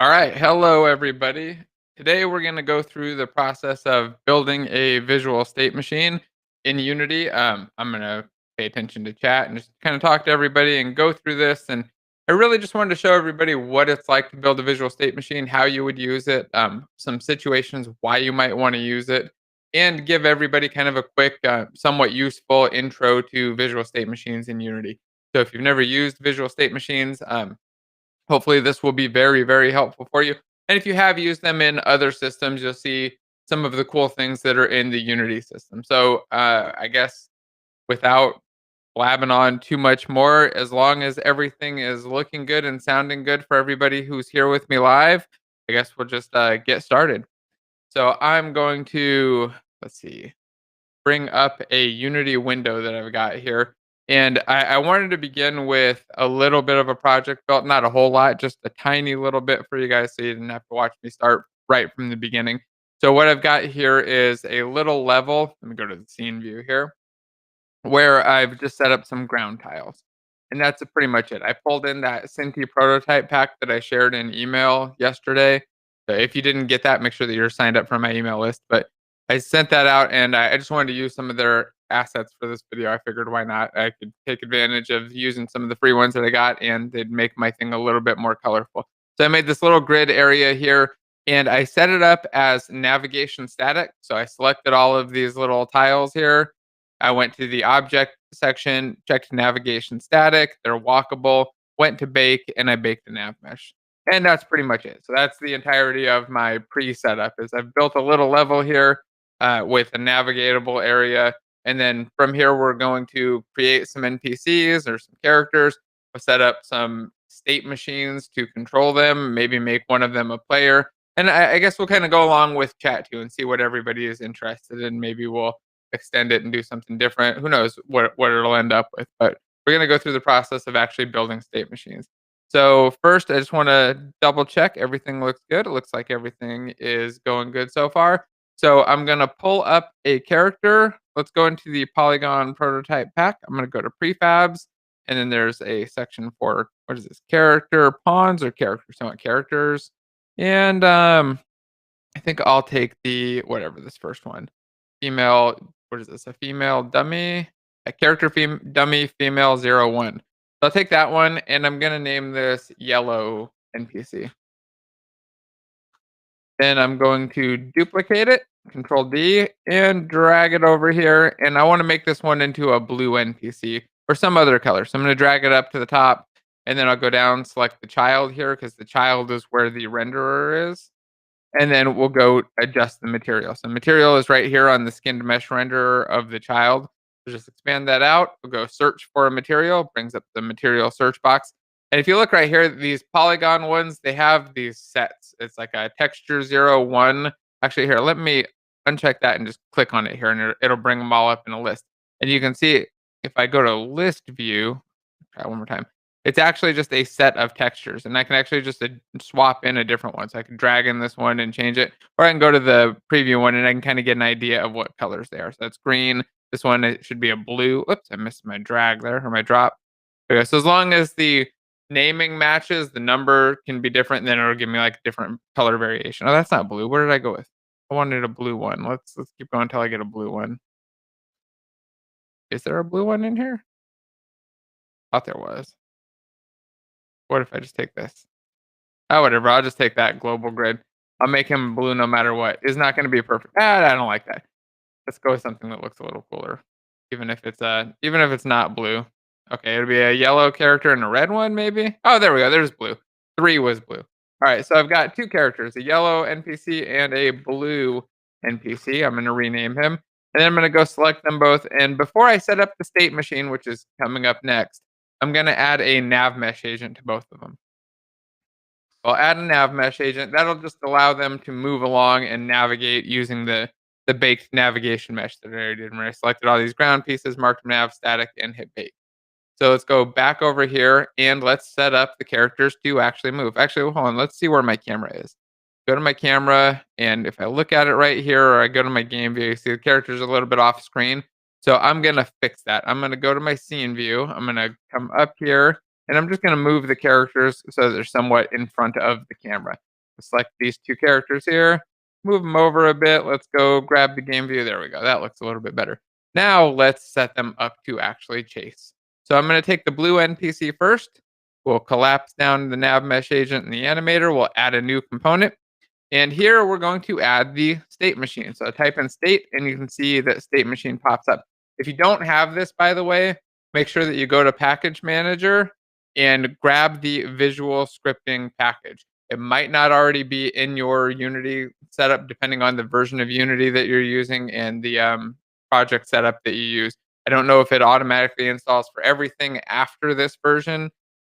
All right, hello everybody. Today we're going to go through the process of building a visual state machine in Unity. I'm going to pay attention to chat and just kind of talk to everybody and go through this. And I really just wanted to show everybody what it's like to build a visual state machine, how you would use it, some situations why you might want to use it, and give everybody kind of a quick, somewhat useful intro to visual state machines in Unity. So if you've never used visual state machines, hopefully, this will be very, very helpful for you. And if you have used them in other systems, you'll see some of the cool things that are in the Unity system. So, I guess without blabbing on too much more, as long as everything is looking good and sounding good for everybody who's here with me live, I guess we'll just get started. So, I'm going to, let's see, bring up a Unity window that I've got here. And I wanted to begin with a little bit of a project built, not a whole lot, just a tiny little bit for you guys so you didn't have to watch me start right from the beginning. So what I've got here is a little level. Let me go to the scene view here, where I've just set up some ground tiles. And that's pretty much it. I pulled in that Cinti prototype pack that I shared in email yesterday. So if you didn't get that, make sure that you're signed up for my email list. But I sent that out and I just wanted to use some of their assets for this video. I figured why not? I could take advantage of using some of the free ones that I got and they'd make my thing a little bit more colorful. So I made this little grid area here and I set it up as navigation static. So I selected all of these little tiles here. I went to the object section, checked navigation static, they're walkable, went to bake, and I baked the nav mesh. And that's pretty much it. So that's the entirety of my pre-setup is I've built a little level here with a navigatable area. And then from here, we're going to create some NPCs or some characters. We'll set up some state machines to control them, maybe make one of them a player. And I guess we'll kind of go along with chat too and see what everybody is interested in. Maybe we'll extend it and do something different. Who knows what it'll end up with? But we're going to go through the process of actually building state machines. So first, I just want to double check everything looks good. It looks like everything is going good so far. So I'm going to pull up a character. Let's go into the Polygon prototype pack. I'm going to go to prefabs. And then there's a section for, what is this, character pawns or characters? I want characters. And I think I'll take the, whatever, this first one. Female, what is this? A female dummy, a character dummy female 01. So I'll take that one and I'm going to name this yellow NPC. Then I'm going to duplicate it, Control D, and drag it over here. And I want to make this one into a blue NPC or some other color. So I'm going to drag it up to the top and then I'll go down, select the child here because the child is where the renderer is. And then we'll go adjust the material. So material is right here on the skinned mesh renderer of the child. So just expand that out. We'll go search for a material, brings up the material search box. And if you look right here, these polygon ones, they have these sets. It's like a texture 01. Actually, here, let me uncheck that and just click on it here, and it'll bring them all up in a list. And you can see if I go to list view, try one more time. It's actually just a set of textures, and I can actually just swap in a different one. So I can drag in this one and change it, or I can go to the preview one and I can kind of get an idea of what colors they are. So that's green. This one, it should be a blue. Oops, I missed my drag there, or my drop. Okay, so as long as the naming matches, the number can be different, then it'll give me like different color variation. Oh, that's not blue. Where did I go with? I wanted a blue one. Let's keep going until I get a blue one. Is there a blue one in here? Thought there was. What if I just take this? Oh, whatever. I'll just take that global grid. I'll make him blue no matter what. It's not going to be perfect. I don't like that. Let's go with something that looks a little cooler, even if it's not blue. Okay, it'll be a yellow character and a red one, maybe. Oh, there we go. There's blue. 3 was blue. All right, so I've got 2 characters: a yellow NPC and a blue NPC. I'm going to rename him, and then I'm going to go select them both. And before I set up the state machine, which is coming up next, I'm going to add a nav mesh agent to both of them. I'll add a nav mesh agent. That'll just allow them to move along and navigate using the baked navigation mesh that I already did when I selected all these ground pieces, marked nav static, and hit bake. So let's go back over here and let's set up the characters to actually move. Actually, hold on. Let's see where my camera is. Go to my camera, and if I look at it right here or I go to my game view, you see the character's a little bit off screen. So I'm going to fix that. I'm going to go to my scene view. I'm going to come up here and I'm just going to move the characters so they're somewhat in front of the camera. select these two characters here, move them over a bit. Let's go grab the game view. There we go. That looks a little bit better. Now let's set them up to actually chase. So I'm going to take the blue NPC first. We'll collapse down the nav mesh agent and the animator. We'll add a new component. And here we're going to add the state machine. So I type in state and you can see that state machine pops up. If you don't have this, by the way, make sure that you go to package manager and grab the visual scripting package. It might not already be in your Unity setup, depending on the version of Unity that you're using and the project setup that you use. I don't know if it automatically installs for everything after this version,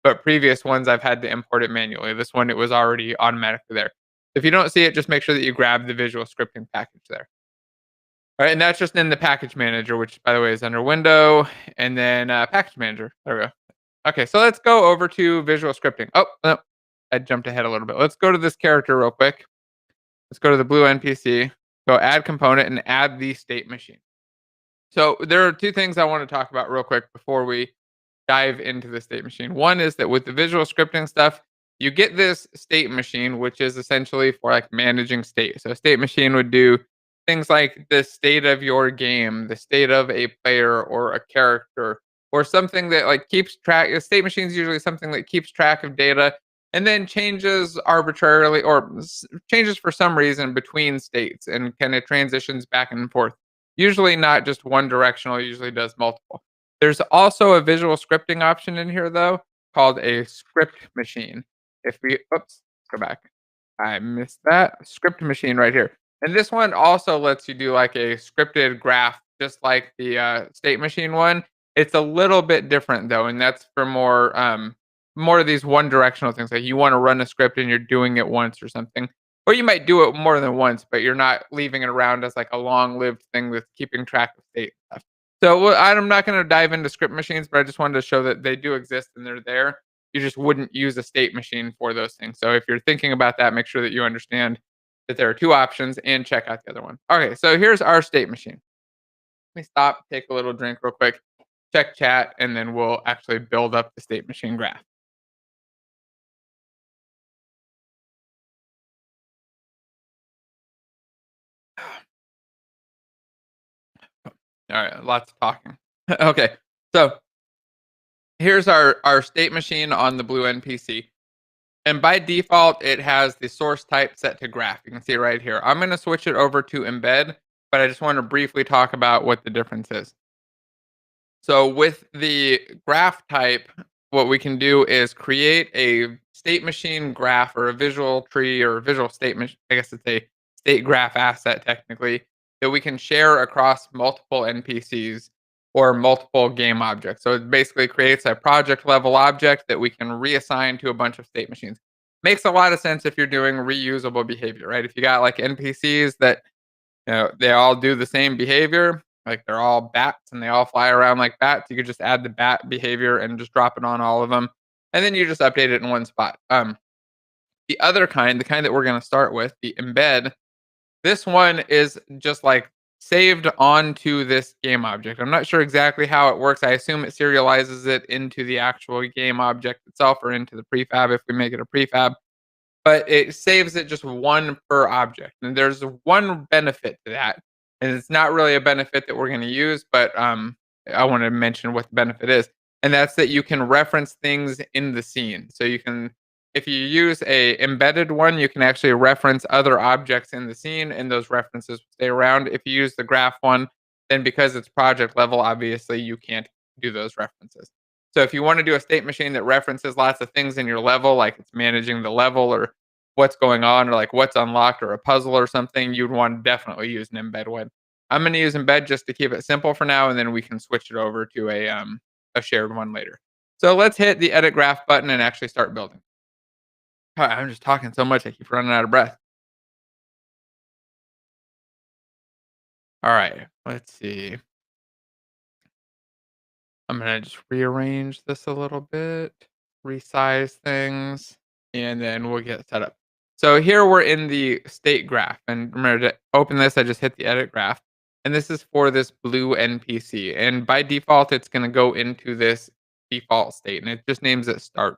but previous ones I've had to import it manually. This one, it was already automatically there. If you don't see it, just make sure that you grab the visual scripting package there. All right, and that's just in the package manager, which by the way is under window and then package manager. There we go. Okay, so let's go over to visual scripting. Oh, no, I jumped ahead a little bit. Let's go to this character real quick. Let's go to the blue NPC, go add component and add the state machine. So there are two things I want to talk about real quick before we dive into the state machine. One is that with the visual scripting stuff, you get this state machine, which is essentially for like managing state. So a state machine would do things like the state of your game, the state of a player or a character, or something that like keeps track. A state machine is usually something that keeps track of data and then changes arbitrarily or changes for some reason between states and kind of transitions back and forth. Usually not just one directional, usually does multiple. There's also a visual scripting option in here though, called a script machine. If we, oops, let's go back. I missed that. Script machine right here. And this one also lets you do like a scripted graph, just like the state machine one. It's a little bit different though, and that's for more of these one directional things. Like you want to run a script and you're doing it once or something. Or you might do it more than once, but you're not leaving it around as like a long-lived thing with keeping track of state stuff. So I'm not going to dive into script machines, but I just wanted to show that they do exist and they're there. You just wouldn't use a state machine for those things. So if you're thinking about that, make sure that you understand that there are two options and check out the other one. Okay, so here's our state machine. Let me stop, take a little drink real quick, check chat, and then we'll actually build up the state machine graph. All right, lots of talking. Okay, so here's our state machine on the blue NPC. And by default, it has the source type set to graph. You can see right here. I'm going to switch it over to embed, but I just want to briefly talk about what the difference is. So with the graph type, what we can do is create a state machine graph or a visual tree or a visual statement. I guess it's a state graph asset technically that we can share across multiple NPCs or multiple game objects. So it basically creates a project level object that we can reassign to a bunch of state machines. Makes a lot of sense if you're doing reusable behavior, right? If you got like NPCs that they all do the same behavior, like they're all bats and they all fly around like bats, you could just add the bat behavior and just drop it on all of them. And then you just update it in one spot. The other kind, the kind that we're going to start with, the embed, this one is just like saved onto this game object. I'm not sure exactly how it works. I assume it serializes it into the actual game object itself or into the prefab if we make it a prefab. But it saves it just one per object. And there's one benefit to that. And it's not really a benefit that we're going to use, but I want to mention what the benefit is. And that's that you can reference things in the scene. So you can, if you use a embedded one, you can actually reference other objects in the scene and those references stay around. If you use the graph one, then because it's project level, obviously you can't do those references. So if you want to do a state machine that references lots of things in your level, like it's managing the level or what's going on or like what's unlocked or a puzzle or something, you'd want to definitely use an embed one. I'm going to use embed just to keep it simple for now, and then we can switch it over to a shared one later. So let's hit the edit graph button and actually start building. I'm just talking so much, I keep running out of breath. All right, let's see. I'm going to just rearrange this a little bit, resize things, and then we'll get set up. So here we're in the state graph. And remember to open this, I just hit the edit graph. And this is for this blue NPC. And by default, it's going to go into this default state. And it just names it start.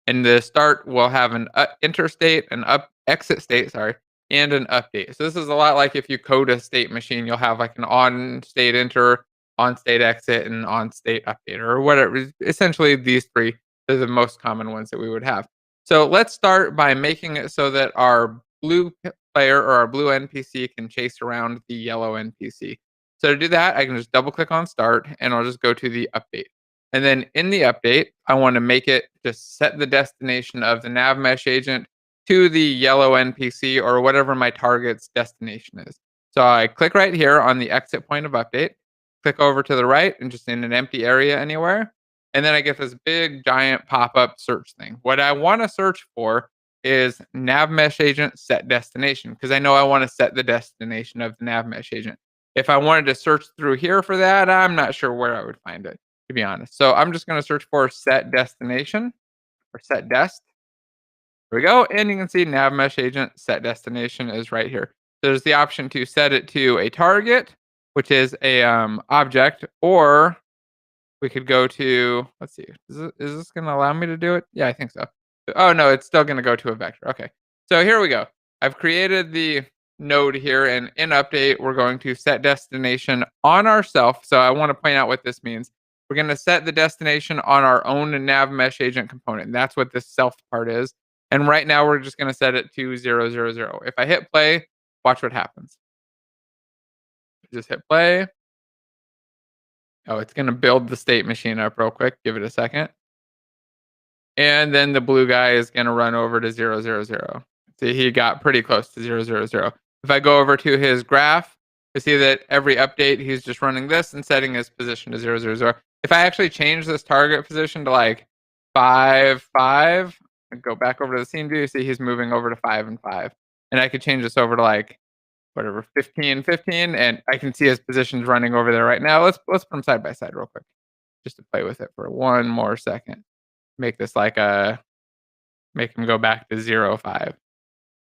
And the start will have an enter state, an exit state, sorry, and an update. So this is a lot like if you code a state machine, you'll have like an on state enter, on state exit, and on state update or whatever. Essentially, these three are the most common ones that we would have. So let's start by making it so that our blue player or our blue NPC can chase around the yellow NPC. So to do that, I can just double click on start and I'll just go to the update. And then in the update, I want to make it just set the destination of the nav mesh agent to the yellow NPC or whatever my target's destination is. So I click right here on the exit point of update, click over to the right and just in an empty area anywhere. And then I get this big giant pop-up search thing. What I want to search for is nav mesh agent set destination because I know I want to set the destination of the nav mesh agent. If I wanted to search through here for that, I'm not sure where I would find it, to be honest. So I'm just going to search for set destination or set dest. Here we go. And you can see nav mesh agent set destination is right here. There's the option to set it to a target, which is a object, or we could go to, let's see, is this going to allow me to do it? Yeah, I think so. Oh, no, it's still going to go to a vector. Okay. So here we go. I've created the node here, and in update, we're going to set destination on ourself. So I want to point out what this means. We're going to set the destination on our own nav mesh agent component. That's what this self part is. And right now, we're just going to set it to 0, 0, 0. If I hit play, watch what happens. Just hit play. Oh, it's going to build the state machine up real quick. Give it a second. And then the blue guy is going to run over to 0, 0, 0. See, he got pretty close to 0, 0, 0. If I go over to his graph, you see that every update, he's just running this and setting his position to 0, 0, 0. If I actually change this target position to like 5, 5, and go back over to the scene view, you see he's moving over to 5 and 5. And I could change this over to like whatever 15, 15, and I can see his positions running over there right now. Let's put them side by side real quick, just to play with it for one more second. Make this like make him go back to 0, 5.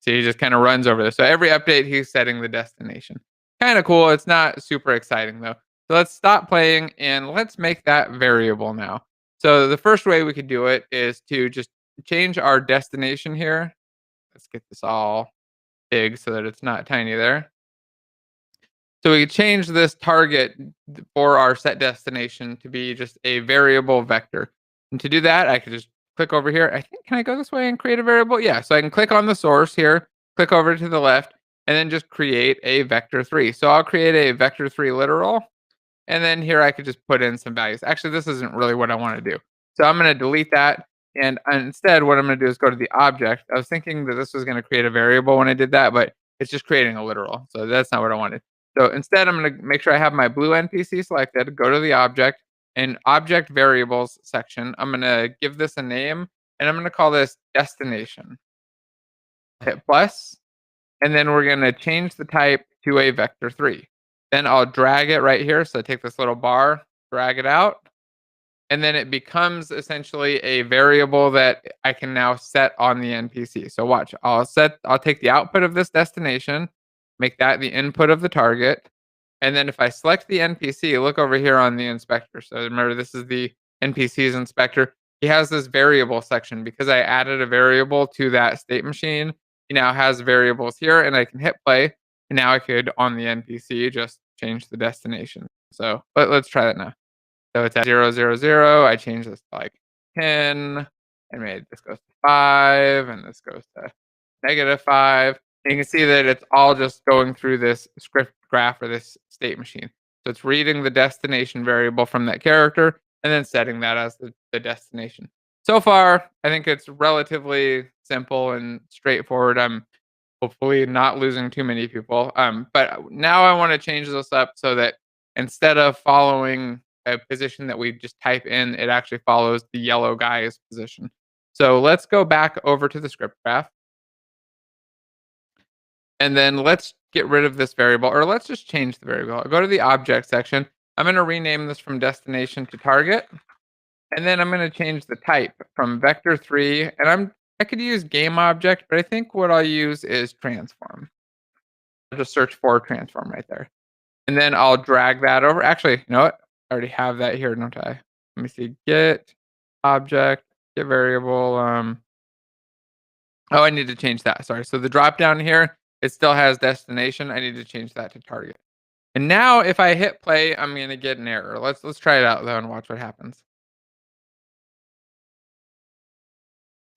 So he just kind of runs over this. So every update, he's setting the destination. Kind of cool. It's not super exciting though. So let's stop playing and let's make that variable now. So the first way we could do it is to just change our destination here. Let's get this all big so that it's not tiny there. So we could change this target for our set destination to be just a variable vector. And to do that, I could just click over here. I think, can I go this way and create a variable? Yeah, so I can click on the source here, click over to the left, and then just create a vector3. So I'll create a vector3 literal, and then here I could just put in some values. Actually, this isn't really what I want to do. So I'm going to delete that. And instead, what I'm going to do is go to the object. I was thinking that this was going to create a variable when I did that, but it's just creating a literal. So that's not what I wanted. So instead, I'm going to make sure I have my blue NPC selected, go to the object, and object variables section. I'm going to give this a name, and I'm going to call this destination. Hit plus, and then we're going to change the type to a vector3. Then I'll drag it right here. So take this little bar, drag it out, and then it becomes essentially a variable that I can now set on the NPC. So watch, I'll take the output of this destination, make that the input of the target. And then if I select the NPC, look over here on the inspector. So remember, this is the NPC's inspector. He has this variable section because I added a variable to that state machine. He now has variables here, and I can hit play. And now I could, on the NPC, just change the destination. So let's try that now. So it's at 0, 0, 0. I change this to like 10, and maybe this goes to 5, and this goes to -5. And you can see that it's all just going through this script graph or this state machine. So it's reading the destination variable from that character and then setting that as the destination. So far, I think it's relatively simple and straightforward. I'm hopefully not losing too many people. But now I want to change this up so that instead of following a position that we just type in, it actually follows the yellow guy's position. So let's go back over to the script graph. And then let's get rid of this variable, or let's just change the variable. I'll go to the object section. I'm going to rename this from destination to target. And then I'm going to change the type from vector3. And I could use game object, but I think what I'll use is transform. I'll just search for transform right there. And then I'll drag that over. Actually, you know what? I already have that here, don't I? Let me see. Get object, get variable. Oh, I need to change that. Sorry. So the drop down here, it still has destination. I need to change that to target. And now if I hit play, I'm gonna get an error. Let's try it out though and watch what happens.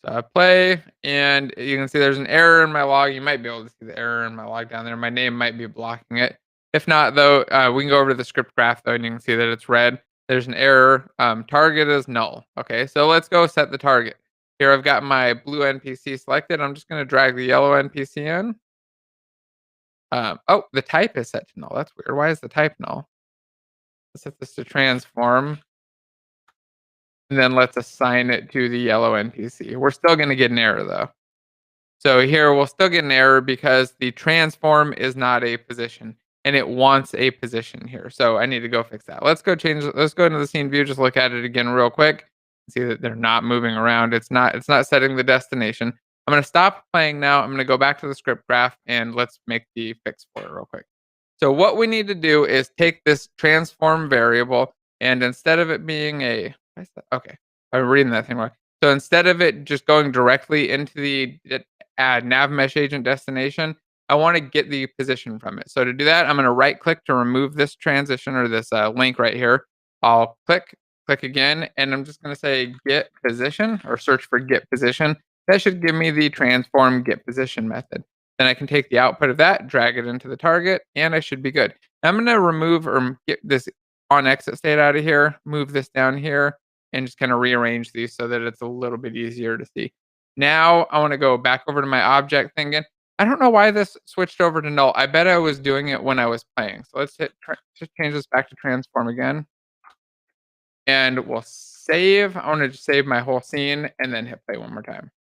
So I play, and you can see there's an error in my log. You might be able to see the error in my log down there. My name might be blocking it. If not, though, we can go over to the script graph, though, and you can see that it's red. There's an error. Target is null. Okay, so let's go set the target. Here I've got my blue NPC selected. I'm just going to drag the yellow NPC in. Oh, the type is set to null. That's weird. Why is the type null? Let's set this to transform, and then let's assign it to the yellow NPC. We're still going to get an error, though. So here we'll still get an error because the transform is not a position and it wants a position here. So I need to go fix that. Let's go into the scene view, just look at it again real quick. See that they're not moving around. It's not setting the destination. I'm going to stop playing now. I'm going to go back to the script graph and let's make the fix for it real quick. So what we need to do is take this transform variable, and instead of it being a, why is that? Okay, I'm reading that thing wrong. So instead of it just going directly into the add nav mesh agent destination, I want to get the position from it. So to do that, I'm going to right click to remove this transition or this link right here. I'll click again, and I'm just going to say get position or search for get position. That should give me the transform get position method. Then I can take the output of that, drag it into the target, and I should be good. Now I'm going to remove or get this on exit state out of here, move this down here, and just kind of rearrange these so that it's a little bit easier to see. Now I want to go back over to my object thing again. I don't know why this switched over to null. I bet I was doing it when I was playing. So let's just change this back to transform again. And we'll save. I want to just save my whole scene and then hit play one more time.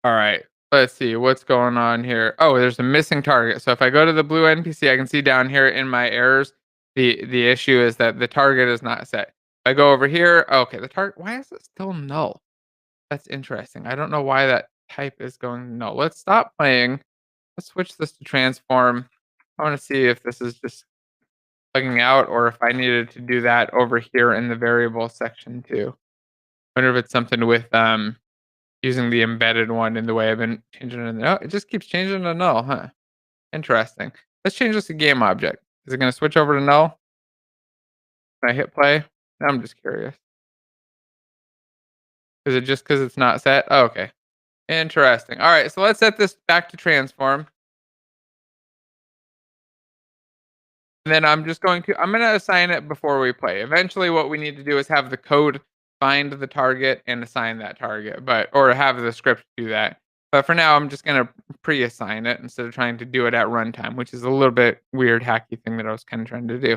All right. Let's see what's going on here. Oh, there's a missing target. So if I go to the blue NPC, I can see down here in my errors, the issue is that the target is not set. If I go over here, okay, the target, why is it still null? That's interesting. I don't know why that type is going null. Let's stop playing. Let's switch this to transform. I want to see if this is just plugging out or if I needed to do that over here in the variable section too. Wonder if it's something with using the embedded one in the way I've been changing it. Oh, it just keeps changing to null, huh? Interesting. Let's change this to game object. Is it going to switch over to null? Can I hit play? I'm just curious. Is it just because it's not set? Oh, okay. Interesting. All right, so let's set this back to transform. And then I'm gonna assign it before we play. Eventually what we need to do is have the code find the target and assign that target, or have the script do that. But for now, I'm just gonna pre-assign it instead of trying to do it at runtime, which is a little bit weird hacky thing that I was kind of trying to do.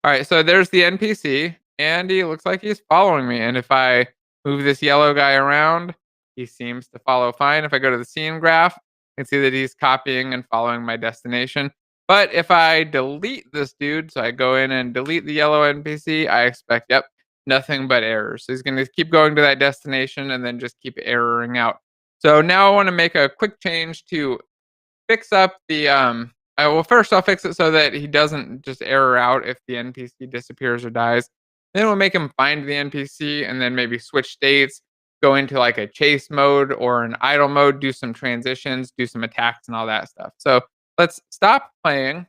All right, so there's the NPC, and he looks like he's following me. And if I move this yellow guy around, he seems to follow fine. If I go to the scene graph, I can see that he's copying and following my destination. But if I delete this dude, so I go in and delete the yellow NPC, I expect, yep, nothing but errors. So he's going to keep going to that destination and then just keep erroring out. So now I want to make a quick change to fix up the first I'll fix it so that he doesn't just error out if the NPC disappears or dies. Then we'll make him find the NPC and then maybe switch states, go into like a chase mode or an idle mode, do some transitions, do some attacks and all that stuff. So let's stop playing.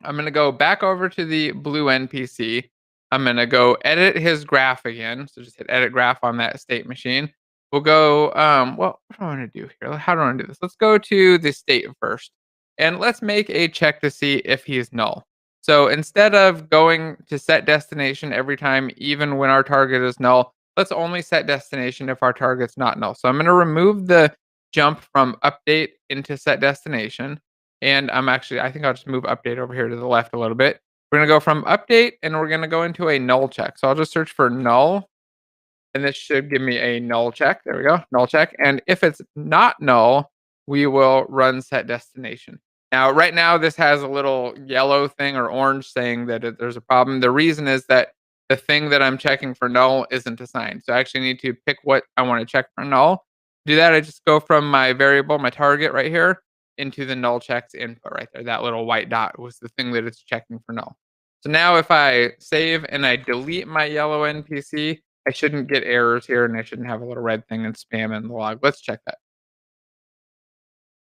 I'm going to go back over to the blue NPC. I'm going to go edit his graph again. So just hit edit graph on that state machine. We'll go, what do I want to do here? How do I want to do this? Let's go to the state first. And let's make a check to see if he's null. So instead of going to set destination every time, even when our target is null, let's only set destination if our target's not null. So I'm going to remove the jump from update into set destination. And I think I'll just move update over here to the left a little bit. We're going to go from update and we're going to go into a null check. So I'll just search for null. And this should give me a null check. There we go, null check. And if it's not null, we will run set destination. Now, right now, this has a little yellow thing or orange saying that there's a problem. The reason is that the thing that I'm checking for null isn't assigned. So I actually need to pick what I want to check for null. To do that, I just go from my variable, my target right here, into the null checks input right there. That little white dot was the thing that it's checking for null. So now if I save and I delete my yellow NPC, I shouldn't get errors here and I shouldn't have a little red thing and spam in the log. Let's check that.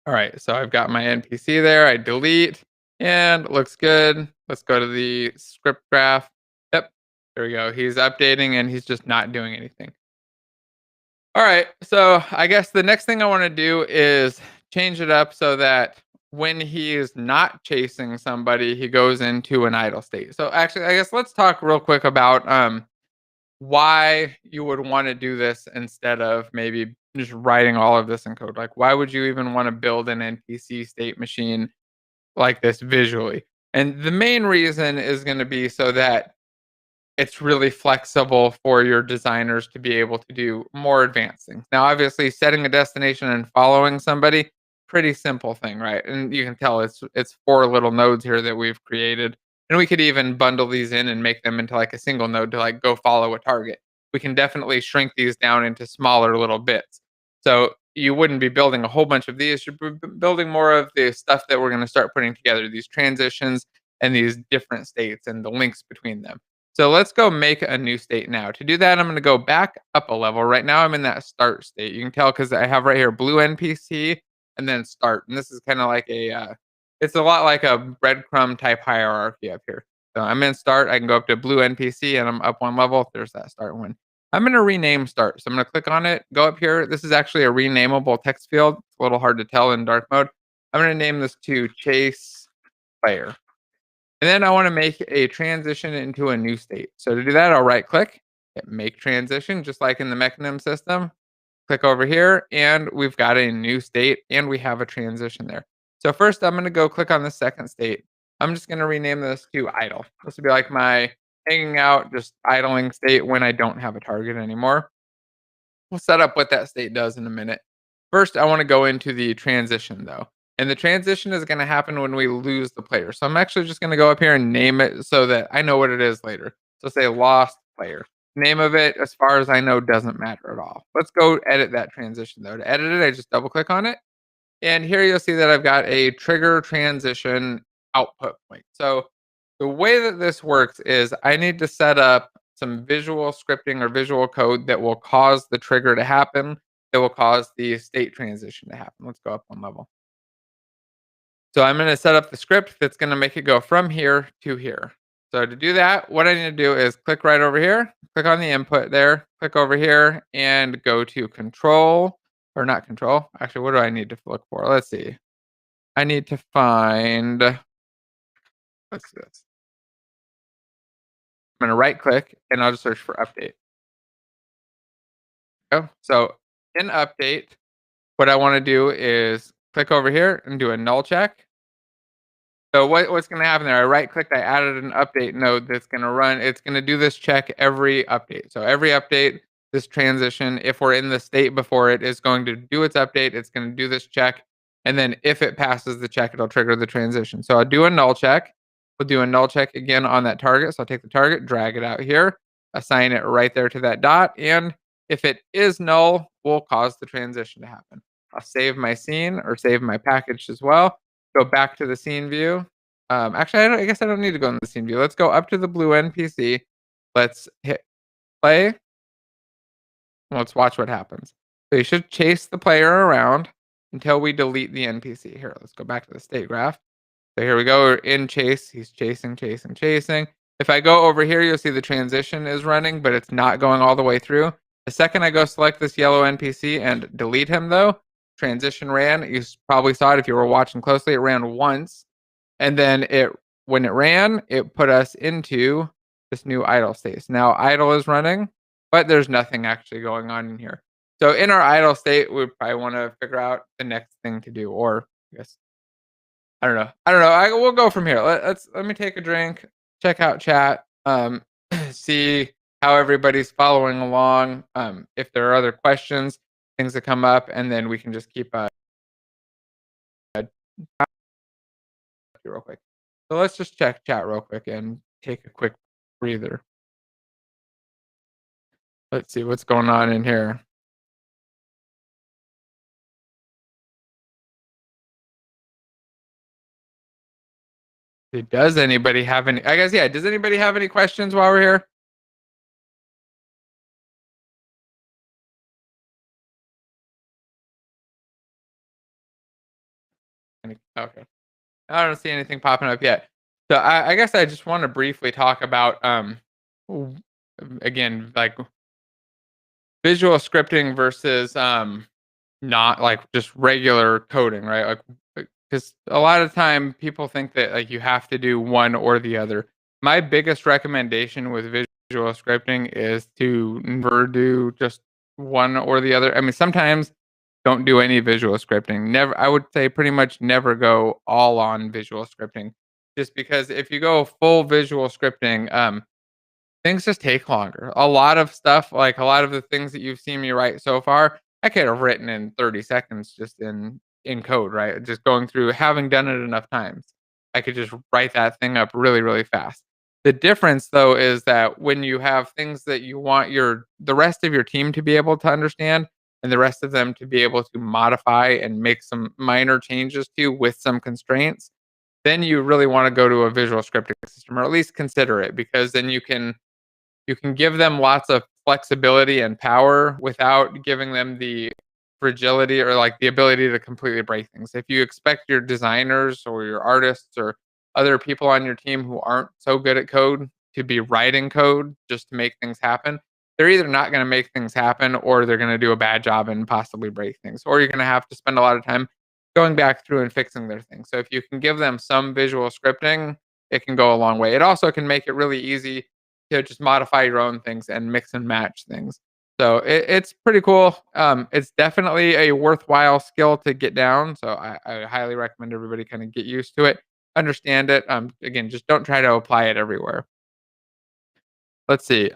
All right, so I've got my NPC there. I delete and it looks good. Let's go to the script graph. Yep, there we go. He's updating and he's just not doing anything. All right, so I guess the next thing I want to do is change it up so that when he is not chasing somebody, he goes into an idle state. So actually, I guess let's talk real quick about why you would want to do this instead of maybe just writing all of this in code. Like, why would you even want to build an NPC state machine like this visually? And the main reason is going to be so that it's really flexible for your designers to be able to do more advanced things. Now, obviously, setting a destination and following somebody, pretty simple thing, right? And you can tell it's four little nodes here that we've created. And we could even bundle these in and make them into like a single node to like go follow a target. We can definitely shrink these down into smaller little bits. So you wouldn't be building a whole bunch of these. You're building more of the stuff that we're going to start putting together, these transitions and these different states and the links between them. So let's go make a new state now. To do that, I'm going to go back up a level. Right now, I'm in that start state. You can tell because I have right here blue NPC and then start. And this is kind of like it's a lot like a breadcrumb type hierarchy up here. So I'm in start. I can go up to blue NPC and I'm up one level. There's that start one. I'm going to rename start. So I'm going to click on it, go up here. This is actually a renamable text field. It's a little hard to tell in dark mode. I'm going to name this to chase player. And then I want to make a transition into a new state. So to do that, I'll right click, hit make transition, just like in the mechanism system. Click over here, and we've got a new state, and we have a transition there. So first, I'm going to go click on the second state. I'm just going to rename this to idle. This would be like my hanging out, just idling state when I don't have a target anymore. We'll set up what that state does in a minute. First, I want to go into the transition though. And the transition is going to happen when we lose the player. So I'm actually just going to go up here and name it so that I know what it is later. So say lost player. Name of it, as far as I know, doesn't matter at all. Let's go edit that transition though. To edit it, I just double click on it. And here you'll see that I've got a trigger transition output point. So the way that this works is I need to set up some visual scripting or visual code that will cause the trigger to happen, that will cause the state transition to happen. Let's go up one level. So I'm going to set up the script that's going to make it go from here to here. So to do that, what I need to do is click right over here, click on the input there, click over here and go to control or not control. Actually, what do I need to look for? Let's see. I need to find, let's do this. I'm going to right click and I'll just search for update. Oh, so in update, what I want to do is click over here and do a null check. So what's going to happen there? I right clicked, I added an update node that's going to run. It's going to do this check every update. So every update, this transition, if we're in the state before it, is going to do its update. It's going to do this check. And then if it passes the check, it'll trigger the transition. So I'll do a null check. We'll do a null check again on that target. So I'll take the target, drag it out here, assign it right there to that dot. And if it is null, we'll cause the transition to happen. I'll save my scene or save my package as well. Go back to the scene view. Actually, I guess I don't need to go in the scene view. Let's go up to the blue NPC. Let's hit play. Let's watch what happens. So you should chase the player around until we delete the NPC. Here, let's go back to the state graph. So here we go. We're in chase. He's chasing, chasing, chasing. If I go over here, you'll see the transition is running, but it's not going all the way through. The second I go select this yellow NPC and delete him, though, transition ran. You probably saw it if you were watching closely. It ran once. And then when it ran, it put us into this new idle state. So now idle is running, but there's nothing actually going on in here. So in our idle state, we probably want to figure out the next thing to do, or I guess I don't know. We'll go from here. Let me take a drink, check out chat, see how everybody's following along. If there are other questions, things that come up, and then we can just keep real quick. So let's just check chat real quick and take a quick breather. Let's see what's going on in here. Does anybody have any? I guess, yeah. Does anybody have any questions while we're here? Okay. I don't see anything popping up yet. So I guess I just want to briefly talk about w- again, like visual scripting versus not like just regular coding, right? Like because a lot of time people think that like you have to do one or the other. My biggest recommendation with visual scripting is to never do just one or the other. I mean, sometimes don't do any visual scripting. Never, I would say pretty much never go all on visual scripting. Just because if you go full visual scripting, things just take longer. A lot of stuff, like a lot of the things that you've seen me write so far, I could have written in 30 seconds just in code, right? Just going through, having done it enough times, I could just write that thing up really, really fast. The difference though is that when you have things that you want the rest of your team to be able to understand and the rest of them to be able to modify and make some minor changes to with some constraints, then you really want to go to a visual scripting system or at least consider it because then you can give them lots of flexibility and power without giving them the fragility or like the ability to completely break things. If you expect your designers or your artists or other people on your team who aren't so good at code to be writing code just to make things happen, they're either not going to make things happen or they're going to do a bad job and possibly break things. Or you're going to have to spend a lot of time going back through and fixing their things. So if you can give them some visual scripting, it can go a long way. It also can make it really easy to just modify your own things and mix and match things. So it's pretty cool. It's definitely a worthwhile skill to get down. So I highly recommend everybody kind of get used to it, understand it. Again, just don't try to apply it everywhere. Let's see.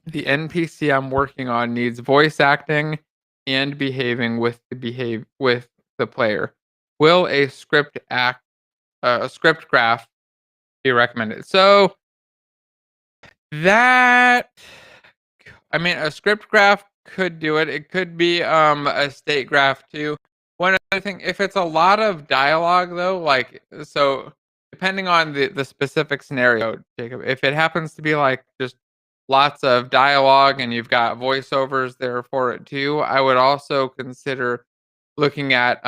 The NPC I'm working on needs voice acting and behaving with the player. Will a script graph be recommended? So that I mean, a script graph could do it. It could be a state graph too. One other thing, if it's a lot of dialogue though, like so depending on the specific scenario, Jacob, if it happens to be like just lots of dialogue and you've got voiceovers there for it too, I would also consider looking at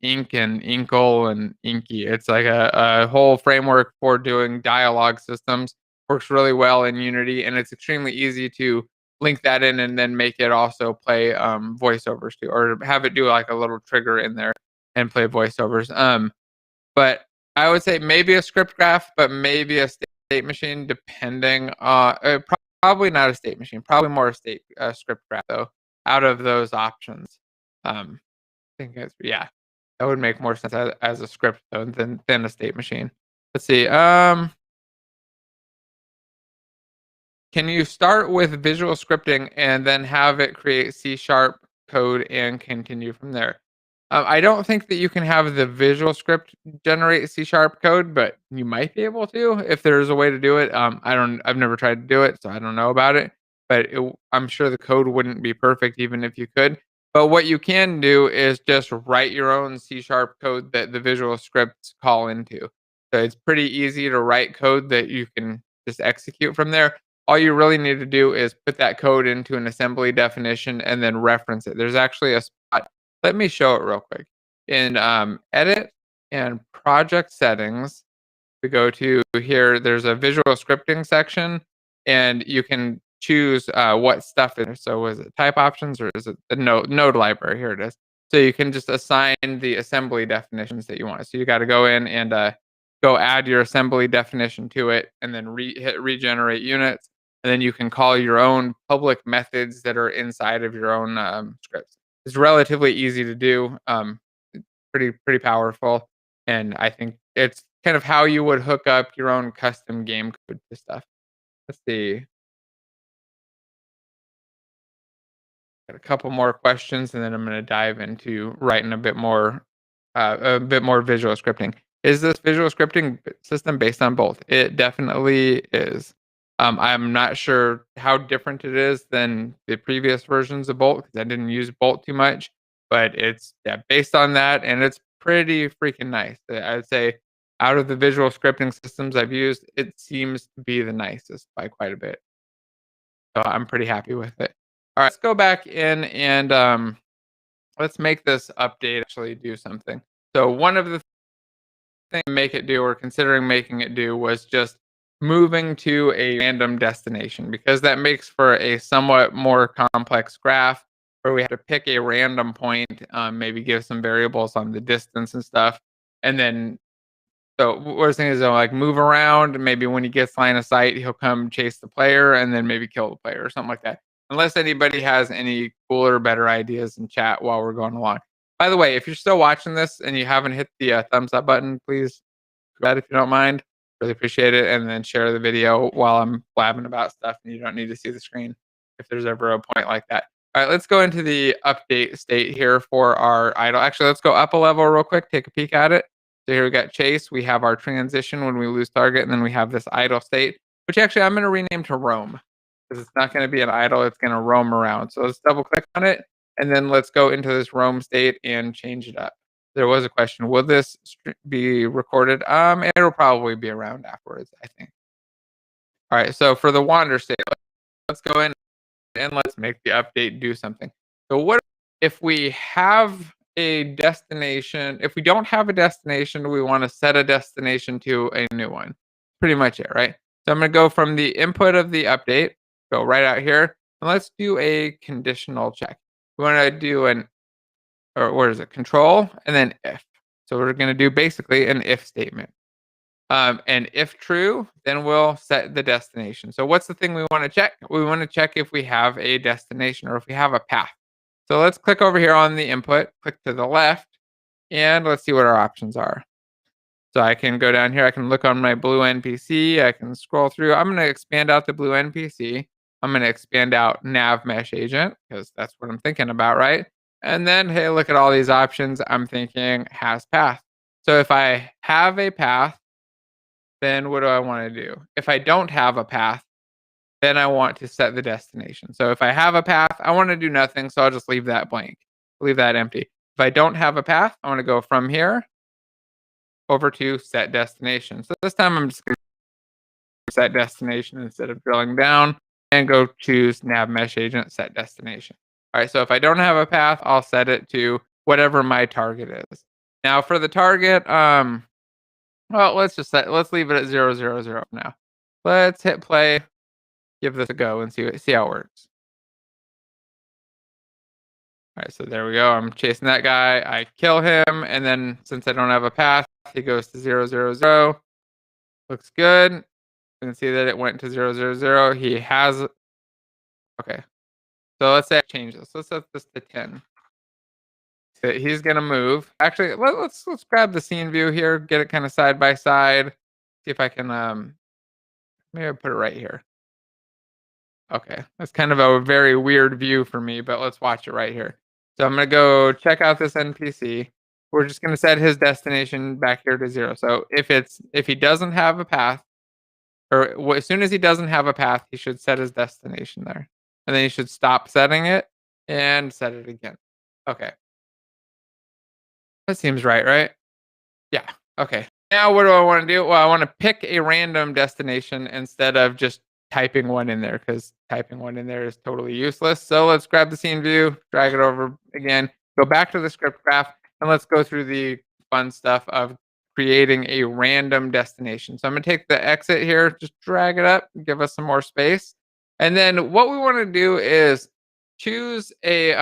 Ink and Inkle and Inky. It's like a whole framework for doing dialogue systems. Works really well in Unity, and it's extremely easy to link that in and then make it also play voiceovers too, or have it do like a little trigger in there and play voiceovers. But I would say maybe a script graph, but maybe a state machine, depending on probably not a state machine, probably more a state script graph though. Out of those options, I think it's yeah, that would make more sense as a script though than a state machine. Let's see. Can you start with visual scripting and then have it create C sharp code and continue from there? I don't think that you can have the visual script generate C sharp code, but you might be able to if there's a way to do it. I've never tried to do it, so I don't know about it. But I'm sure the code wouldn't be perfect even if you could. But what you can do is just write your own C sharp code that the visual scripts call into. So it's pretty easy to write code that you can just execute from there. All you really need to do is put that code into an assembly definition and then reference it. There's actually a spot. Let me show it real quick. In edit and project settings, we go to here, there's a visual scripting section, and you can choose what stuff is. So is it type options or is it the node library? Here it is. So you can just assign the assembly definitions that you want. So you got to go in and go add your assembly definition to it, and then hit regenerate units, and then you can call your own public methods that are inside of your own scripts. It's relatively easy to do, pretty powerful, and I think it's kind of how you would hook up your own custom game code to stuff. Let's see. Got a couple more questions, and then I'm gonna dive into writing a bit more visual scripting. Is this visual scripting system based on both? It definitely is. I'm not sure how different it is than the previous versions of Bolt because I didn't use Bolt too much. but it's based on that, and it's pretty freaking nice. I would say out of the visual scripting systems I've used, it seems to be the nicest by quite a bit. So I'm pretty happy with it. All right, let's go back in and let's make this update actually do something. So one of the things to make it do, or considering making it do, was just moving to a random destination, because that makes for a somewhat more complex graph where we have to pick a random point, maybe give some variables on the distance and stuff, and then so what I'm saying is they'll like move around. Maybe when he gets line of sight, he'll come chase the player and then maybe kill the player or something like that. Unless anybody has any cooler, better ideas in chat while we're going along. By the way, if you're still watching this and you haven't hit the thumbs up button, please do that if you don't mind. Really appreciate it. And then share the video while I'm blabbing about stuff and you don't need to see the screen if there's ever a point like that. All right, let's go into the update state here for our idle. Actually, let's go up a level real quick, take a peek at it. So here we got chase, we have our transition when we lose target, and then we have this idle state, which actually I'm going to rename to roam, because it's not going to be an idle, it's going to roam around. So let's double click on it, and then let's go into this roam state and change it up. There was a question, will this be recorded? It'll probably be around afterwards, I think. All right, so for the wander state, let's go in and let's make the update do something. So what if we have a destination? If we don't have a destination, we want to set a destination to a new one. Pretty much it, right? So I'm going to go from the input of the update, go right out here, and let's do a conditional check. We want to do where is it? Control, and then if. So we're going to do basically an if statement. And if true, then we'll set the destination. So what's the thing we want to check? We want to check if we have a destination or if we have a path. So let's click over here on the input, click to the left, and let's see what our options are. So I can go down here, I can look on my blue NPC, I can scroll through. I'm going to expand out the blue NPC. I'm going to expand out nav mesh agent, because that's what I'm thinking about, right? And then, hey, look at all these options. I'm thinking has path. So if I have a path, then what do I want to do? If I don't have a path, then I want to set the destination. So if I have a path, I want to do nothing, so I'll just leave that blank, leave that empty. If I don't have a path, I want to go from here over to set destination. So this time I'm just going to set destination instead of drilling down, and go choose nav mesh agent, set destination. All right, so if I don't have a path, I'll set it to whatever my target is. Now for the target, well, let's leave it at 0, 0, 0 now. Let's hit play, give this a go, and see how it works. All right, so there we go. I'm chasing that guy. I kill him, and then since I don't have a path, he goes to 0, 0, 0. Looks good. You can see that it went to 0, 0, 0. He has. Okay, so let's say I change this. Let's set this to 10. So he's gonna move. Actually, let's grab the scene view here, get it kind of side by side. See if I can maybe I'll put it right here. Okay, that's kind of a very weird view for me, but let's watch it right here. So I'm gonna go check out this NPC. We're just gonna set his destination back here to 0. So if he doesn't have a path, or as soon as he doesn't have a path, he should set his destination there, and then he should stop setting it and set it again. Okay, that seems right, right? Yeah. Okay. Now what do I want to do? Well, I want to pick a random destination instead of just typing one in there, because typing one in there is totally useless. So let's grab the scene view, drag it over again, go back to the script graph, and let's go through the fun stuff of creating a random destination. So I'm going to take the exit here, just drag it up, give us some more space. And then what we want to do is choose a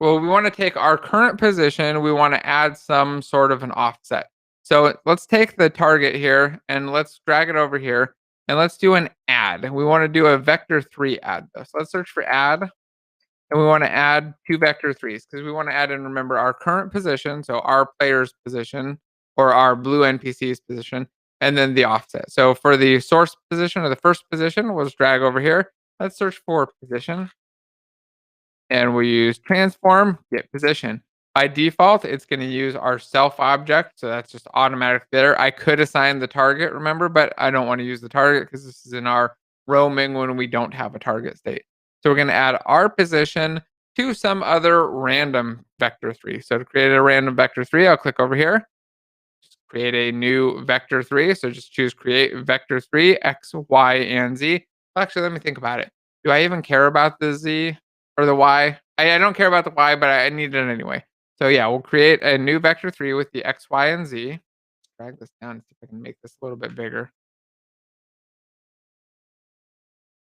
well, we want to take our current position, we want to add some sort of an offset. So let's take the target here and let's drag it over here, and let's do an add. We want to do a vector 3 add though. So let's search for add, and we want to add 2 vector 3s, because we want to add in, remember, our current position, so our player's position or our blue NPC's position, and then the offset. So for the source position, or the first position, we'll just drag over here. Let's search for position, and we use transform, get position. By default, it's going to use our self object, so that's just automatic there. I could assign the target, remember, but I don't want to use the target because this is in our roaming when we don't have a target state. So we're going to add our position to some other random vector 3. So to create a random vector 3, I'll click over here, create a new vector 3. So just choose create vector 3, X, Y, and Z. Actually, let me think about it. Do I even care about the Z or the Y? I don't care about the Y, but I need it anyway. So yeah, we'll create a new vector 3 with the X, Y, and Z. Drag this down and see if I can make this a little bit bigger.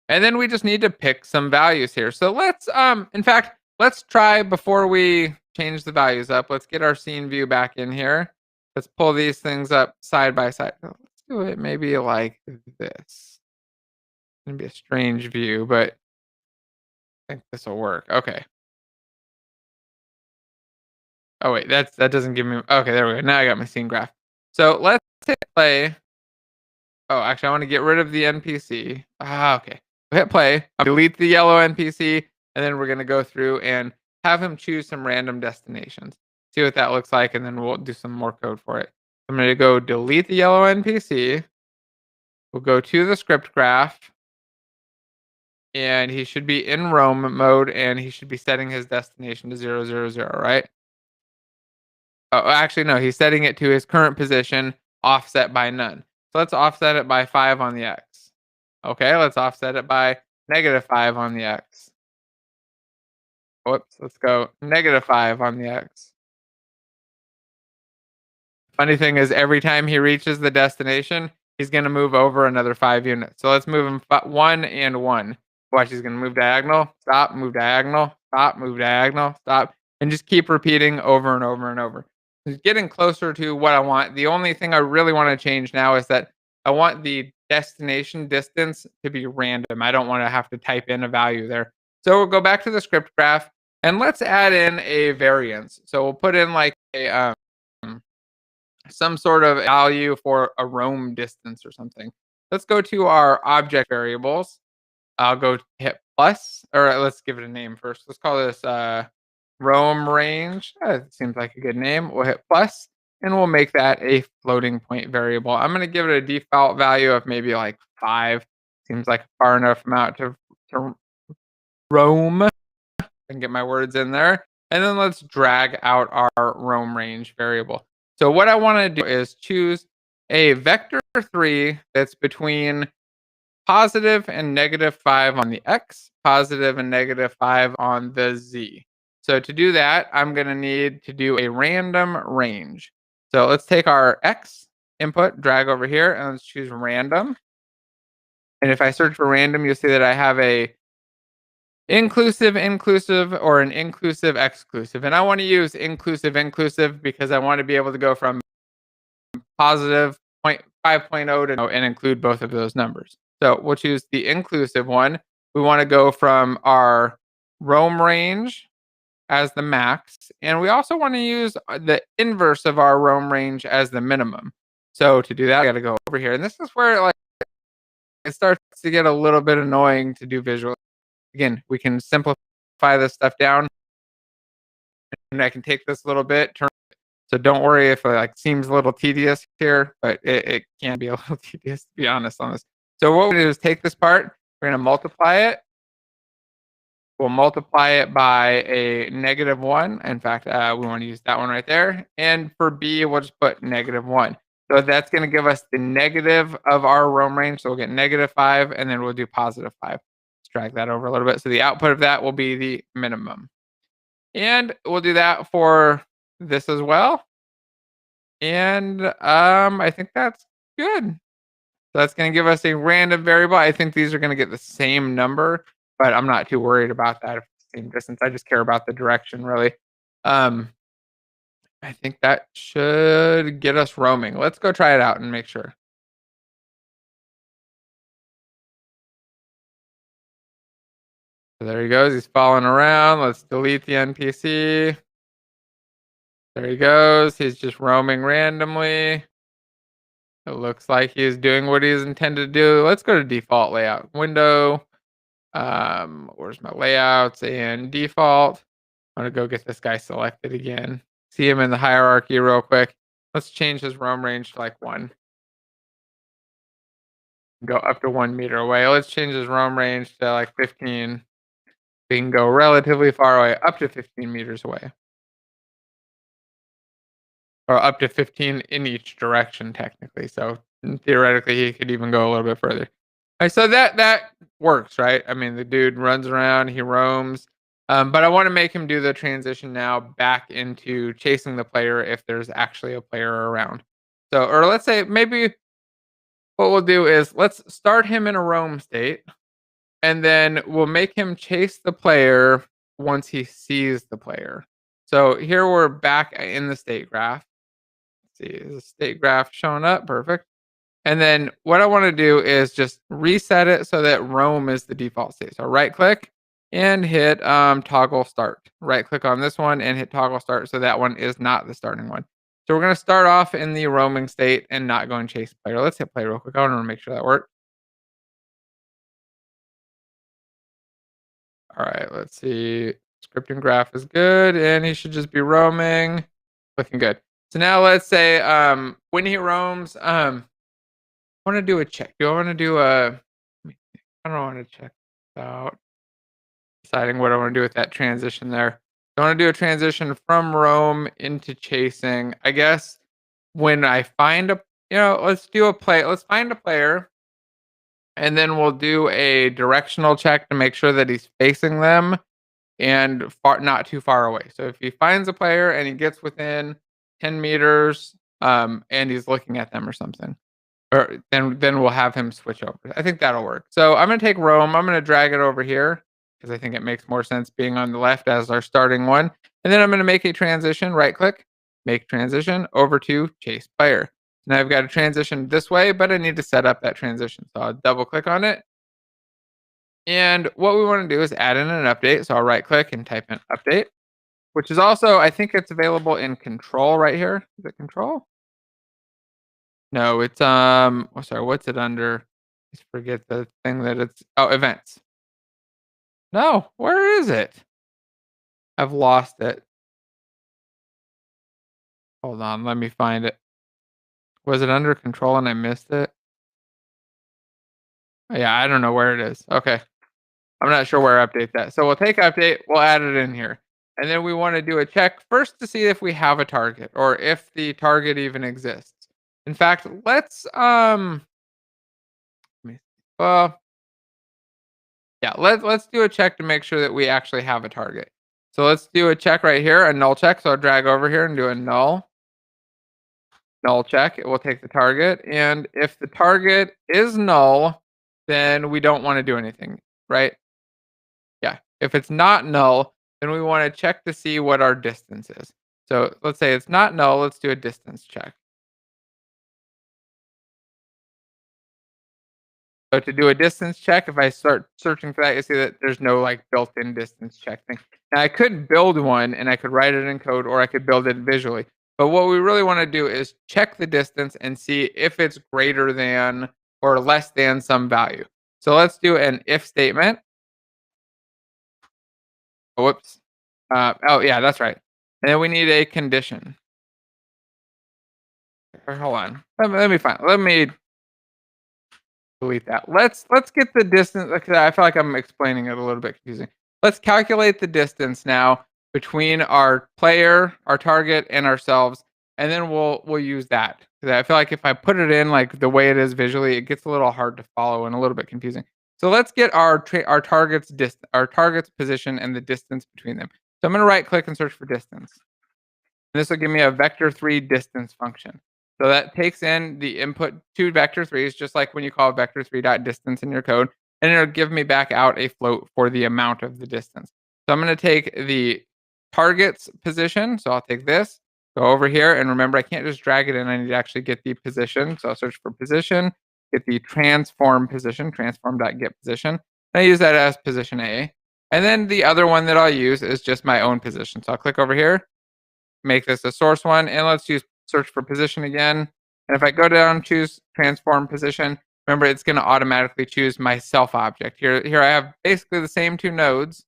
And then we just need to pick some values here. So let's, in fact, let's try before we change the values up. Let's get our scene view back in here. Let's pull these things up side by side. Oh, let's do it maybe like this. It's gonna be a strange view, but I think this will work. Okay. Oh wait, that doesn't give me. Okay, there we go. Now I got my scene graph. So let's hit play. Oh, actually, I want to get rid of the NPC. Ah, okay. Hit play. I'll delete the yellow NPC, and then we're gonna go through and have him choose some random destinations. See what that looks like, and then we'll do some more code for it. I'm gonna go delete the yellow NPC. We'll go to the script graph, and he should be in roam mode, and he should be setting his destination to 000, right? Oh, actually, no, he's setting it to his current position, offset by none. So let's offset it by 5 on the X. Okay, let's offset it by -5 on the X. Whoops, let's go -5 on the X. Funny thing is, every time he reaches the destination, he's going to move over another 5 units. So let's move him 1 and 1. Watch, he's going to move diagonal, stop, move diagonal, stop, move diagonal, stop, and just keep repeating over and over and over. He's getting closer to what I want. The only thing I really want to change now is that I want the destination distance to be random. I don't want to have to type in a value there. So we'll go back to the script graph and let's add in a variance. So we'll put in like a some sort of value for a roam distance or something. Let's go to our object variables. I'll go hit plus, or let's give it a name first. Let's call this roam range. It seems like a good name. We'll hit plus, and we'll make that a floating point variable. I'm going to give it a default value of maybe like 5. Seems like a far enough amount to roam. I can get my words in there. And then let's drag out our roam range variable. So what I want to do is choose a vector 3 that's between positive and -5 on the X, positive and -5 on the Z. So to do that, I'm going to need to do a random range. So let's take our X input, drag over here, and let's choose random. And if I search for random, you'll see that I have a inclusive, or an inclusive, exclusive. And I want to use inclusive because I want to be able to go from positive 5.0 to 0 and include both of those numbers. So we'll choose the inclusive one. We want to go from our roam range as the max. And we also want to use the inverse of our roam range as the minimum. So to do that, I got to go over here. And this is where it starts to get a little bit annoying to do visual. Again, we can simplify this stuff down. And I can take this little bit, so don't worry if it seems a little tedious here, but it can be a little tedious, to be honest on this. So what we're going to do is take this part, we're going to multiply it. We'll multiply it by a -1. In fact, we want to use that one right there. And for B, we'll just put -1. So that's going to give us the negative of our roam range. So we'll get -5, and then we'll do +5. Let's drag that over a little bit. So the output of that will be the minimum. And we'll do that for this as well. And I think that's good. So that's going to give us a random variable. I think these are going to get the same number, but I'm not too worried about that if it's the same distance. I just care about the direction, really. I think that should get us roaming. Let's go try it out and make sure. So there he goes. He's following around. Let's delete the NPC. There he goes. He's just roaming randomly. It looks like he's doing what he's intended to do. Let's go to default layout window. Where's my layouts and default? I'm gonna go get this guy selected again. See him in the hierarchy real quick. Let's change his roam range to like 1. Go up to 1 meter away. Let's change his roam range to like 15 We can go relatively far away, up to 15 meters away, or up to 15 in each direction, technically. So theoretically, he could even go a little bit further. So that works, right? I mean, the dude runs around, he roams, but I want to make him do the transition now back into chasing the player if there's actually a player around. So, or let's say maybe what we'll do is let's start him in a roam state, and then we'll make him chase the player once he sees the player. So here we're back in the state graph. Let's see, is the state graph showing up? Perfect. And then what I want to do is just reset it so that roam is the default state. So right click and hit toggle start. Right click on this one and hit toggle start so that one is not the starting one. So we're going to start off in the roaming state and not go and chase player. Let's hit play real quick. I want to make sure that works. All right, let's see. Scripting graph is good, and he should just be roaming. Looking good. So now let's say when he roams, I want to do a check. Do I want to do a? I don't want to check out deciding what I want to do with that transition there. I want to do a transition from roam into chasing. I guess when I find a, let's do a play. Let's find a player, and then we'll do a directional check to make sure that he's facing them and not too far away. So if he finds a player and he gets within 10 meters, and he's looking at them or something, or then we'll have him switch over. I think that'll work. So I'm gonna take roam. I'm gonna drag it over here because I think it makes more sense being on the left as our starting one. And then I'm gonna make a transition. Right click, make transition over to chase player. Now I've got a transition this way, but I need to set up that transition. So I'll double click on it. And what we want to do is add in an update. So I'll right click and type in update, which is also, I think it's available in control right here. Is it control? No, it's oh, sorry, what's it under? Just forget the thing that it's, oh, events. No, where is it? I've lost it. Hold on, let me find it. Was it under control and I missed it? Yeah, I don't know where it is. Okay. I'm not sure where to update that. So we'll take update, we'll add it in here. And then we want to do a check first to see if we have a target or if the target even exists. In fact, let's let me, well, yeah, let's do a check to make sure that we actually have a target. So let's do a check right here, a null check. So I'll drag over here and do a null check. It will take the target. And if the target is null, then we don't want to do anything, right? Yeah. If it's not null, then we want to check to see what our distance is. So let's say it's not null. Let's do a distance check. So to do a distance check, if I start searching for that, you see that there's no like built-in distance check thing. Now I could build one and I could write it in code or I could build it visually. But what we really want to do is check the distance and see if it's greater than or less than some value. So let's do an if statement. Oh, whoops. Oh, yeah, that's right. And then we need a condition. Hold on. Let me delete that. Let's get the distance because I feel like I'm explaining it a little bit confusing. Let's calculate the distance now between our player, our target, and ourselves, and then we'll use that. Because I feel like if I put it in like the way it is visually, it gets a little hard to follow and a little bit confusing. So let's get our target's position and the distance between them. So I'm going to right click and search for distance. And this will give me a vector3 distance function. So that takes in the input to vector3s, just like when you call vector3.distance in your code, and it'll give me back out a float for the amount of the distance. So I'm going to take the target's position. So I'll take this, go over here, and remember, I can't just drag it in. I need to actually get the position. So I'll search for position, get the transform position, transform.get position. And I use that as position A. And then the other one that I'll use is just my own position. So I'll click over here, make this a source one, and let's use search for position again. And if I go down, choose transform position, remember it's going to automatically choose my self object. Here I have basically the same two nodes.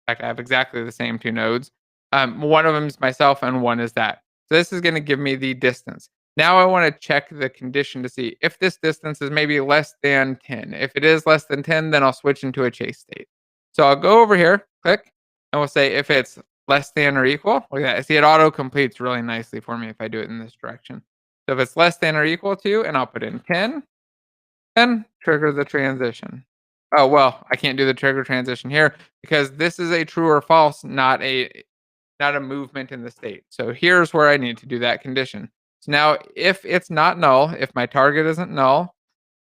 In fact, I have exactly the same two nodes. One of them is myself and one is that. So this is going to give me the distance. Now I want to check the condition to see if this distance is maybe less than 10. If it is less than 10, then I'll switch into a chase state. So I'll go over here, click, and we'll say if it's less than or equal. Look at that. See, it auto completes really nicely for me if I do it in this direction. So if it's less than or equal to, and I'll put in 10, then trigger the transition. Oh, well, I can't do the trigger transition here because this is a true or false, not a movement in the state. So here's where I need to do that condition. So now if it's not null, if my target isn't null,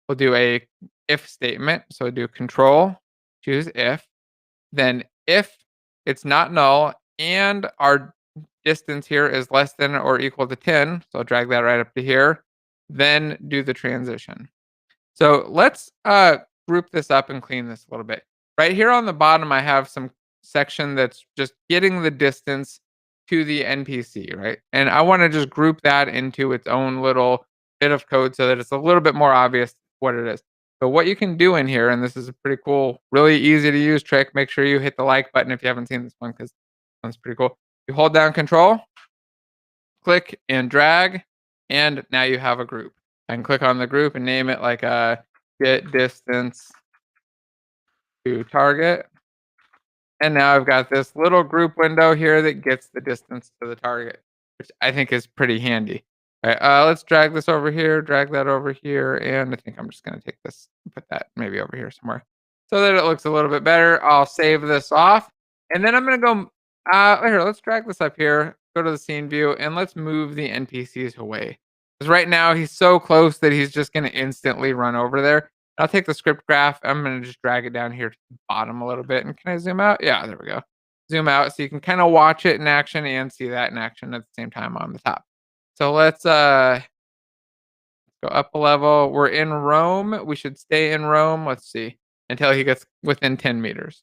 we'll do a if statement. So do control, choose if, then if it's not null and our distance here is less than or equal to 10, so I'll drag that right up to here, then do the transition. So let's group this up and clean this a little bit. Right here on the bottom, I have some section that's just getting the distance to the NPC, right? And I want to just group that into its own little bit of code so that it's a little bit more obvious what it is. So what you can do in here, and this is a pretty cool, really easy to use trick. Make sure you hit the like button if you haven't seen this one because that's pretty cool. You hold down control, click and drag, and now you have a group. I can click on the group and name it like get distance to target. And now I've got this little group window here that gets the distance to the target, which I think is pretty handy. All right, let's drag this over here, drag that over here, and I think I'm just going to take this and put that maybe over here somewhere so that it looks a little bit better. I'll save this off, and then I'm going to go here. Let's drag this up here, go to the scene view, and let's move the NPCs away. Because right now he's so close that he's just going to instantly run over there. I'll take the script graph. I'm going to just drag it down here to the bottom a little bit. And can I zoom out? Yeah, there we go. Zoom out so you can kind of watch it in action and see that in action at the same time on the top. So let's go up a level. We're in Rome. We should stay in Rome. Let's see until he gets within 10 meters.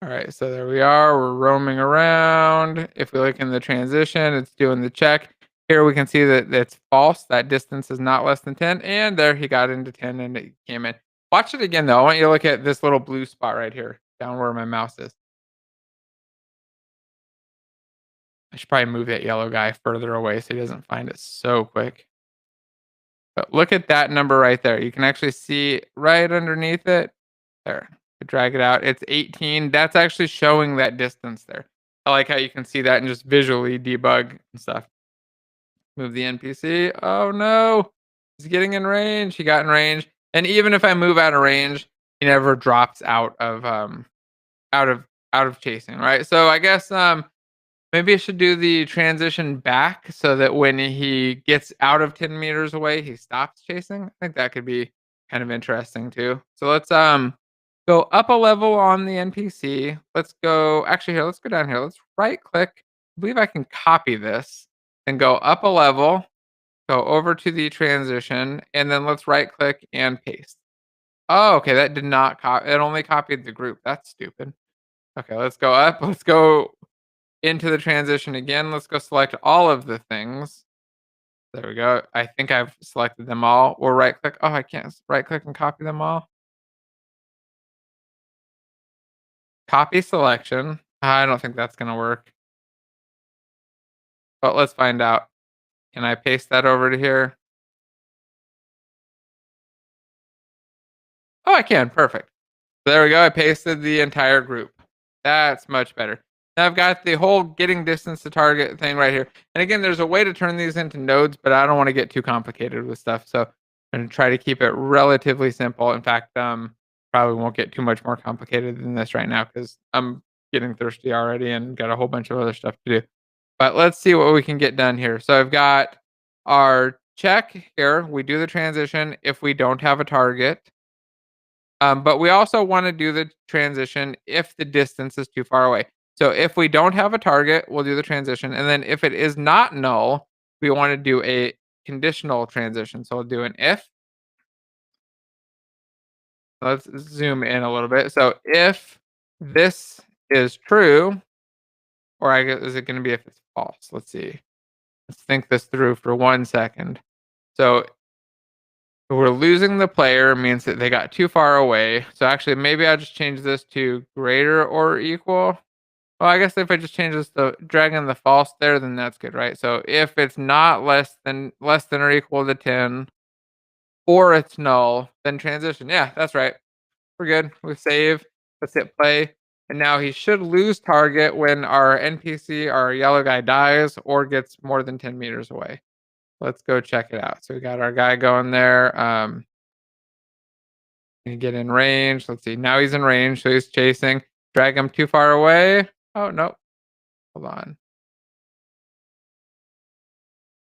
All right, so there we are. We're roaming around. If we look in the transition, it's doing the check. Here we can see that it's false. That distance is not less than 10. And there he got into 10 and it came in. Watch it again, though. I want you to look at this little blue spot right here, down where my mouse is. I should probably move that yellow guy further away so he doesn't find it so quick. But look at that number right there. You can actually see right underneath it. There. Drag it out. It's 18. That's actually showing that distance there. I like how you can see that and just visually debug and stuff. Move the NPC. Oh no. He's getting in range. He got in range. And even if I move out of range, he never drops out of out of chasing, right? So I guess maybe I should do the transition back so that when he gets out of 10 meters away, he stops chasing. I think that could be kind of interesting too. So let's go up a level on the NPC. Let's go actually here, let's go down here. Let's right click. I believe I can copy this and go up a level, go over to the transition, and then let's right click and paste. Oh, okay, that did not copy. It only copied the group. That's stupid. Okay, let's go up. Let's go into the transition again. Let's go select all of the things. There we go. I think I've selected them all. Or right click. Oh, I can't right click and copy them all. Copy selection. I don't think that's going to work. But let's find out. Can I paste that over to here? Oh, I can. Perfect. There we go. I pasted the entire group. That's much better. Now I've got the whole getting distance to target thing right here. And again, there's a way to turn these into nodes, but I don't want to get too complicated with stuff. So I'm going to try to keep it relatively simple. In fact, probably won't get too much more complicated than this right now because I'm getting thirsty already and got a whole bunch of other stuff to do. But let's see what we can get done here. So I've got our check here. We do the transition if we don't have a target. But we also want to do the transition if the distance is too far away. So if we don't have a target, we'll do the transition. And then if it is not null, we want to do a conditional transition. So we'll do an if. Let's zoom in a little bit. So if this is true, or I guess is it going to be if it's false? Let's see. Let's think this through for 1 second. So we're losing the player means that they got too far away. So actually, maybe I'll just change this to greater or equal. Well, I guess if I just change this to dragging the false there, then that's good, right? So if it's not less than or equal to 10, or it's null, then transition. Yeah, that's right. We're good. We save. Let's hit play. And now he should lose target when our NPC, our yellow guy, dies or gets more than 10 meters away. Let's go check it out. So we got our guy going there. And get in range. Let's see. Now he's in range, so he's chasing. Drag him too far away. Oh no. Hold on.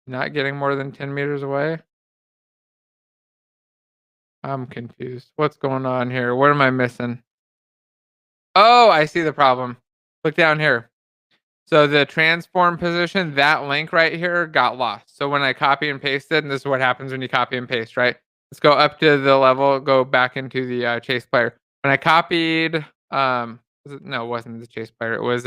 Not getting more than 10 meters away. I'm confused. What's going on here? What am I missing? Oh, I see the problem. Look down here. So the transform position, that link right here got lost. So when I copy and pasted, and this is what happens when you copy and paste, right? Let's go up to the level, go back into the chase player. When I copied, no, it wasn't the chase player. It was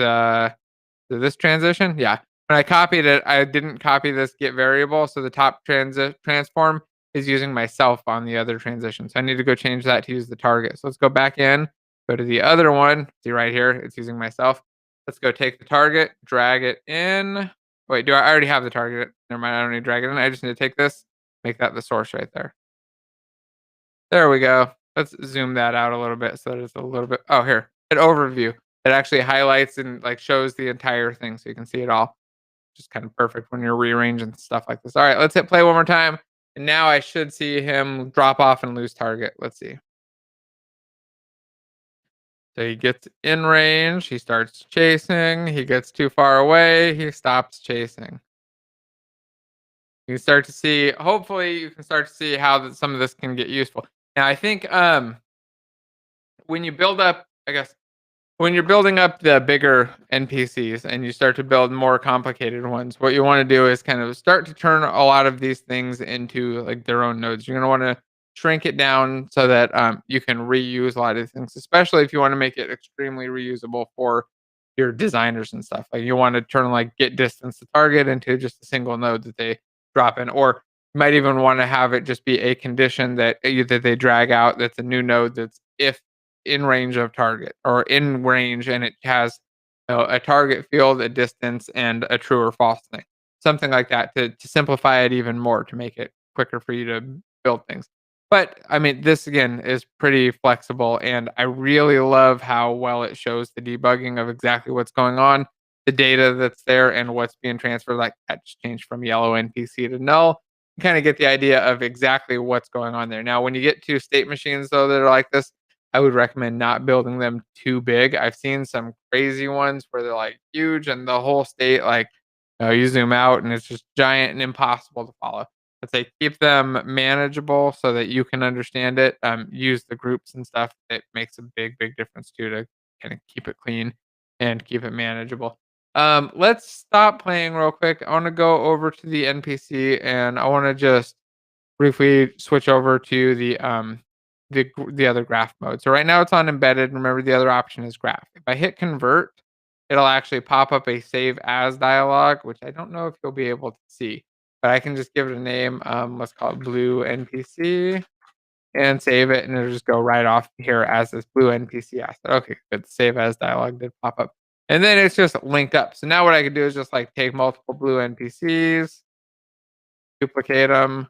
this transition? Yeah. When I copied it, I didn't copy this get variable, so the top transform is using myself on the other transition. So I need to go change that to use the target. So let's go back in, go to the other one. See right here, it's using myself. Let's go take the target, drag it in. Wait, do I already have the target? Never mind, I don't need to drag it in. I just need to take this, make that the source right there. There we go. Let's zoom that out a little bit so that it's a little bit. Oh, here, hit overview. It actually highlights and like shows the entire thing so you can see it all. Just kind of perfect when you're rearranging stuff like this. All right, let's hit play one more time. And now I should see him drop off and lose target. Let's see. So he gets in range, he starts chasing, he gets too far away, he stops chasing. You can start to see, hopefully you can start to see how some of this can get useful. Now I think when you build up, I guess when you're building up the bigger NPCs and you start to build more complicated ones, what you want to do is kind of start to turn a lot of these things into like their own nodes. You're going to want to shrink it down so that you can reuse a lot of these things, especially if you want to make it extremely reusable for your designers and stuff. Like you want to turn like get distance to target into just a single node that they drop in, or you might even want to have it just be a condition that that they drag out. That's a new node. That's if in range of target or in range, and it has a target field, a distance, and a true or false thing. Something like that to simplify it even more to make it quicker for you to build things. But I mean, this again is pretty flexible, and I really love how well it shows the debugging of exactly what's going on, the data that's there, and what's being transferred. Like that just changed from yellow NPC to null. You kind of get the idea of exactly what's going on there. Now, when you get to state machines, though, that are like this, I would recommend not building them too big. I've seen some crazy ones where they're like huge and the whole state, like, you zoom out and it's just giant and impossible to follow. I'd say keep them manageable so that you can understand it. Use the groups and stuff. It makes a big, big difference too to kind of keep it clean and keep it manageable. Let's stop playing real quick. I want to go over to the NPC and I want to just briefly switch over to the other graph mode. So right now it's on embedded. Remember the other option is graph. If I hit convert, it'll actually pop up a save as dialog, which I don't know if you'll be able to see, but I can just give it a name. Let's call it blue NPC and save it, and it'll just go right off here as this blue NPC asset. Okay, good. Save as dialog did pop up. And then it's just linked up. So now what I can do is just like take multiple blue NPCs, duplicate them,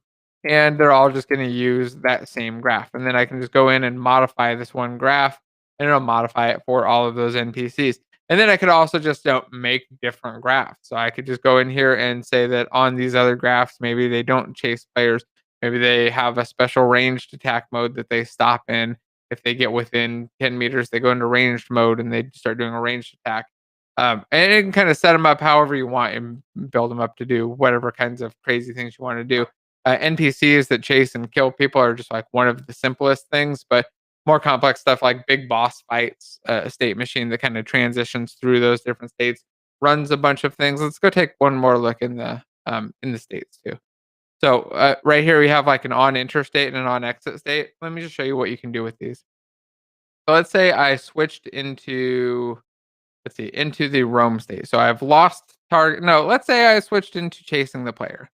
and they're all just going to use that same graph. And then I can just go in and modify this one graph, and it'll modify it for all of those NPCs. And then I could also just make different graphs. So I could just go in here and say that on these other graphs, maybe they don't chase players. Maybe they have a special ranged attack mode that they stop in. If they get within 10 meters, they go into ranged mode and they start doing a ranged attack. And you can kind of set them up however you want and build them up to do whatever kinds of crazy things you want to do. NPCs that chase and kill people are just like one of the simplest things, but more complex stuff like big boss fights, a state machine that kind of transitions through those different states, runs a bunch of things. Let's go take one more look in the states too. So right here we have like an on enter state and an on exit state. Let me just show you what you can do with these. So let's say I switched into, let's see, into the roam state. So I've lost target. No, let's say I switched into chasing the player.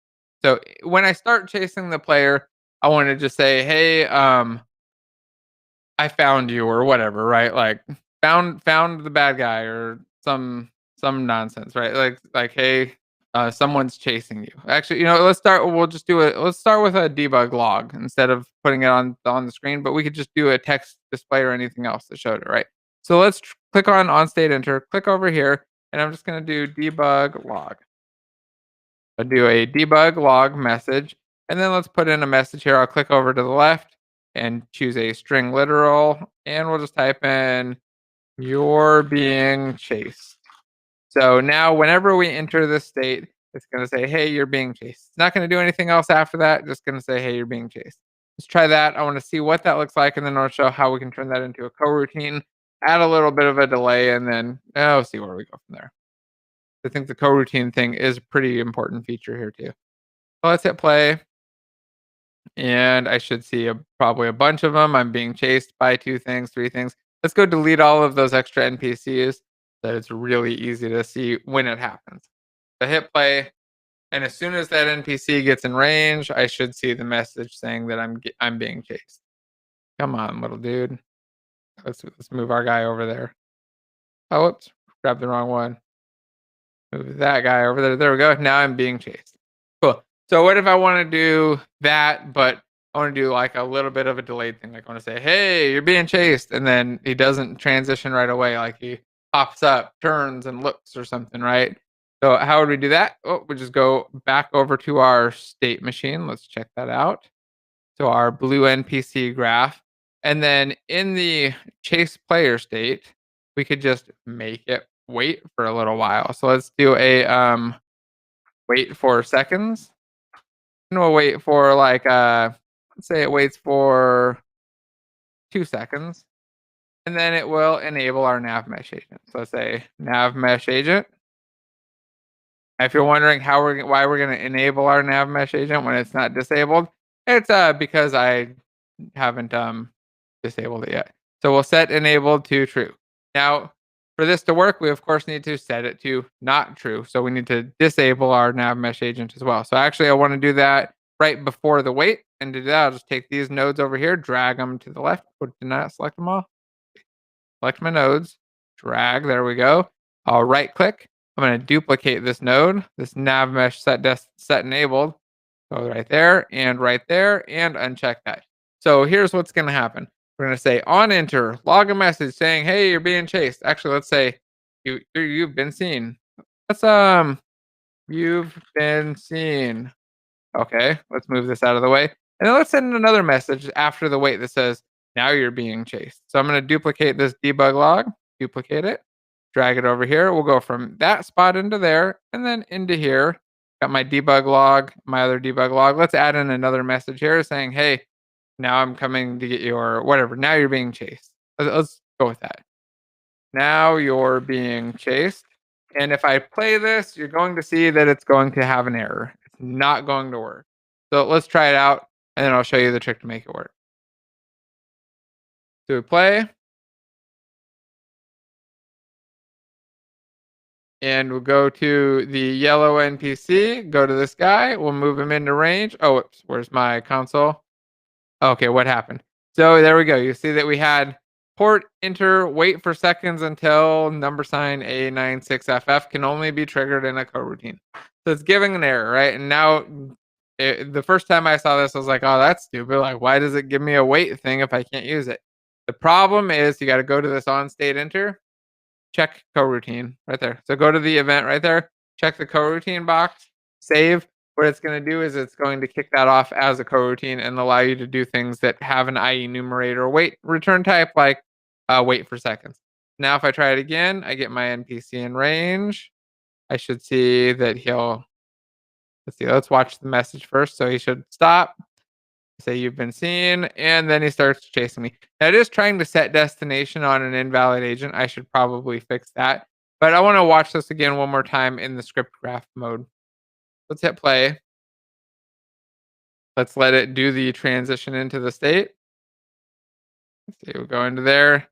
So when I start chasing the player, I want to just say, hey, I found you or whatever, right? Like found the bad guy or some nonsense, right? Like hey, someone's chasing you. Actually, we'll just do it. Let's start with a debug log instead of putting it on the screen, but we could just do a text display or anything else that showed it, right? So let's click on state enter, click over here, and I'm just going to do debug log. I'll do a debug log message, and then let's put in a message here. I'll click over to the left and choose a string literal, and we'll just type in you're being chased. So now whenever we enter this state, it's going to say, hey, you're being chased. It's not going to do anything else after that. Just going to say, hey, you're being chased. Let's try that. I want to see what that looks like, and then I'll show how we can turn that into a coroutine, add a little bit of a delay, and then we'll see where we go from there. I think the coroutine thing is a pretty important feature here too. So let's hit play, and I should see probably a bunch of them. I'm being chased by 2 things, 3 things. Let's go delete all of those extra NPCs. That it's really easy to see when it happens. So hit play, and as soon as that NPC gets in range, I should see the message saying that I'm being chased. Come on, little dude. Let's move our guy over there. Oh, whoops, grabbed the wrong one. Move that guy over there. There we go. Now I'm being chased. Cool. So what if I want to do that, but I want to do like a little bit of a delayed thing? Like I want to say, hey, you're being chased. And then he doesn't transition right away. Like he pops up, turns, and looks or something, right? So how would we do that? Oh, we just go back over to our state machine. Let's check that out. So our blue NPC graph. And then in the chase player state, we could just make it wait for a little while. So let's do a wait for seconds. And we'll wait for like let's say it waits for 2 seconds. And then it will enable our nav mesh agent. So let's say nav mesh agent. If you're wondering why we're going to enable our nav mesh agent when it's not disabled, it's because I haven't disabled it yet. So we'll set enabled to true. Now, for this to work, we of course need to set it to not true. So we need to disable our nav mesh agent as well. So actually, I want to do that right before the wait. And to do that, I'll just take these nodes over here, drag them to the left. Did not select them all. Select my nodes, drag. There we go. I'll right click. I'm going to duplicate this node, this nav mesh set enabled. Go right there, and uncheck that. So here's what's going to happen. We're going to say on enter, log a message saying, hey, you're being chased. Actually, let's say you've been seen. Let's you've been seen. Okay, let's move this out of the way. And then let's send another message after the wait that says, now you're being chased. So I'm going to duplicate this debug log, duplicate it, drag it over here. We'll go from that spot into there and then into here. Got my debug log, my other debug log. Let's add in another message here saying, hey, now I'm coming to get you, or whatever. Now you're being chased. Let's go with that. Now you're being chased. And if I play this, you're going to see that it's going to have an error. It's not going to work. So let's try it out, and then I'll show you the trick to make it work. So we play. And we'll go to the yellow NPC, go to this guy. We'll move him into range. Oh, whoops, where's my console? Okay, what happened? So there we go. You see that we had port enter, wait for seconds until number sign A96FF can only be triggered in a coroutine. So it's giving an error, right? And now the first time I saw this, I was like, oh, that's stupid. Like, why does it give me a wait thing if I can't use it? The problem is you got to go to this on state enter. Check coroutine right there. So go to the event right there, check the coroutine box, save. What it's going to do is it's going to kick that off as a coroutine and allow you to do things that have an IE numerator wait return type, like wait for seconds. Now, if I try it again, I get my NPC in range. I should see that let's watch the message first. So he should stop. Say you've been seen, and then he starts chasing me. Now it is trying to set destination on an invalid agent. I should probably fix that. But I want to watch this again one more time in the script graph mode. Let's hit play. Let's let it do the transition into the state. Let's see, we'll go into there.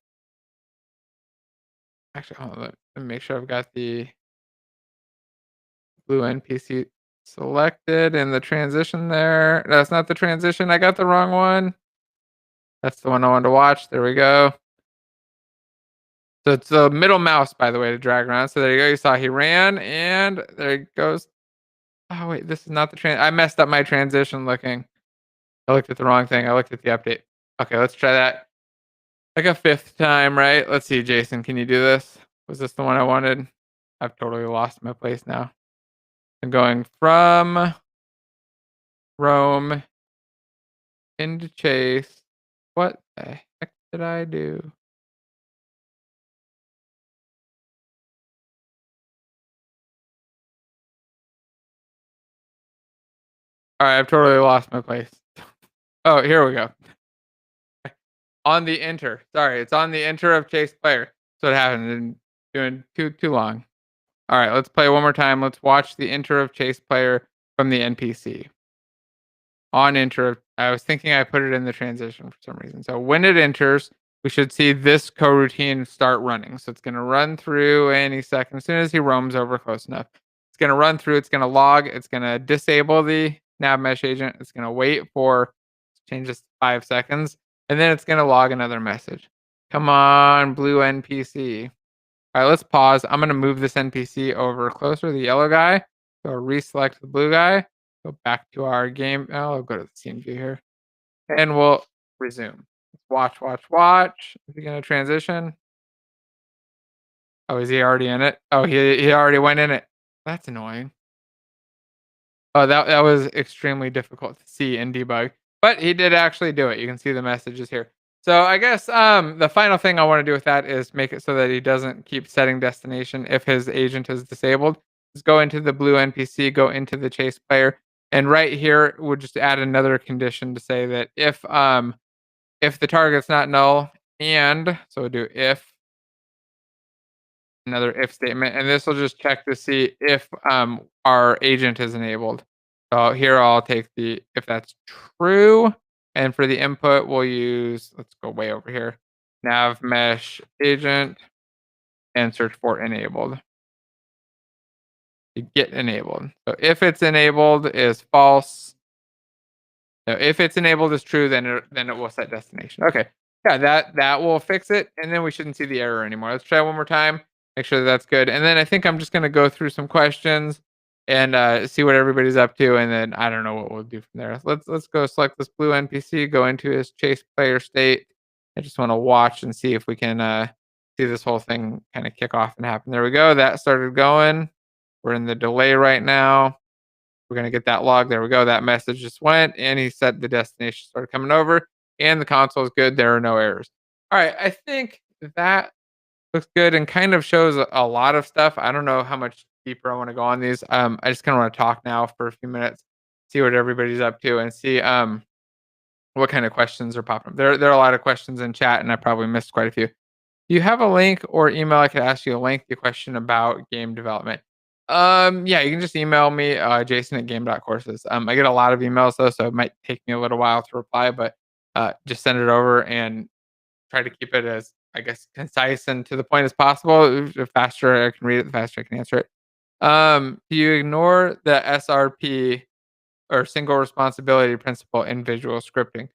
Actually, hold on, let me make sure I've got the blue NPC selected in the transition there. That's not the transition. I got the wrong one. That's the one I wanted to watch. There we go. So it's the middle mouse, by the way, to drag around. So there you go. You saw he ran, and there he goes. Oh, wait, this is not the I messed up my transition looking. I looked at the wrong thing. I looked at the update. Okay, let's try that like a fifth time, right? Let's see, Jason, can you do this? Was this the one I wanted? I've totally lost my place now. I'm going from Rome into Chase. What the heck did I do? All right, I've totally lost my place. Oh, here we go. On the enter. Sorry, it's on the enter of chase player. So it happened. And doing too long. All right, let's play one more time. Let's watch the enter of chase player from the NPC. On enter, I was thinking I put it in the transition for some reason. So when it enters, we should see this coroutine start running. So it's going to run through any second. As soon as he roams over close enough, it's going to run through. It's going to log. It's going to disable the nav mesh agent. It's going to wait for change this to 5 seconds, and then it's going to log another message. Come on, blue NPC. All right, let's pause. I'm going to move this NPC over closer, the yellow guy. So reselect the blue guy. Go back to our game. Oh, I'll go to the scene view here. And we'll resume. Watch, watch, watch. Is he going to transition? Oh, is he already in it? Oh, he already went in it. That's annoying. Oh, that was extremely difficult to see and debug, but he did actually do it. You can see the messages here. So I guess the final thing I want to do with that is make it so that he doesn't keep setting destination if his agent is disabled. Just go into the blue NPC, go into the chase player, and right here we'll just add another condition to say that if the target's not null, and so we'll do if another if statement, and this will just check to see if our agent is enabled. So here I'll take the if that's true, and for the input we'll use, let's go way over here, nav mesh agent, and search for enabled. Get enabled. So if it's enabled is false. No, if it's enabled is true, then it will set destination. Okay, yeah, that will fix it, and then we shouldn't see the error anymore. Let's try one more time. Make sure that's good, and then I think I'm just gonna go through some questions and see what everybody's up to, and then I don't know what we'll do from there. Let's go select this blue NPC, go into his chase player state. I just want to watch and see if we can see this whole thing kind of kick off and happen. There we go. That started going. We're in the delay right now. We're gonna get that log. There we go. That message just went, and he said the destination started coming over, and the console is good. There are no errors. All right, I think that looks good and kind of shows a lot of stuff. I don't know how much deeper I want to go on these. I just kind of want to talk now for a few minutes, see what everybody's up to, and see what kind of questions are popping up. There are a lot of questions in chat, and I probably missed quite a few. Do you have a link or email I could ask you a lengthy question about game development? Yeah, you can just email me, jason@game.courses. I get a lot of emails though, so it might take me a little while to reply, but just send it over and try to keep it as, I guess, concise and to the point as possible. The faster I can read it, the faster I can answer it. Do you ignore the SRP or single responsibility principle in visual scripting?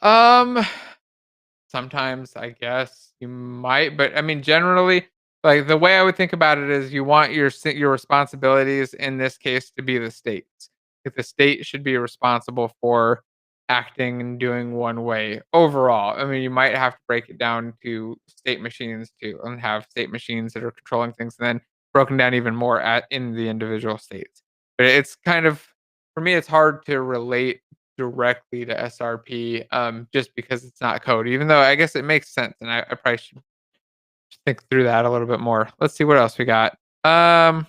Um, Sometimes, I guess, you might, but, I mean, generally, like, the way I would think about it is you want your responsibilities in this case to be the state's. If the state should be responsible for acting and doing one way overall. I mean, you might have to break it down to state machines too, and have state machines that are controlling things, and then broken down even more in the individual states. But it's kind of, for me, it's hard to relate directly to SRP, just because it's not code, even though I guess it makes sense, and I probably should think through that a little bit more. Let's see what else we got. Would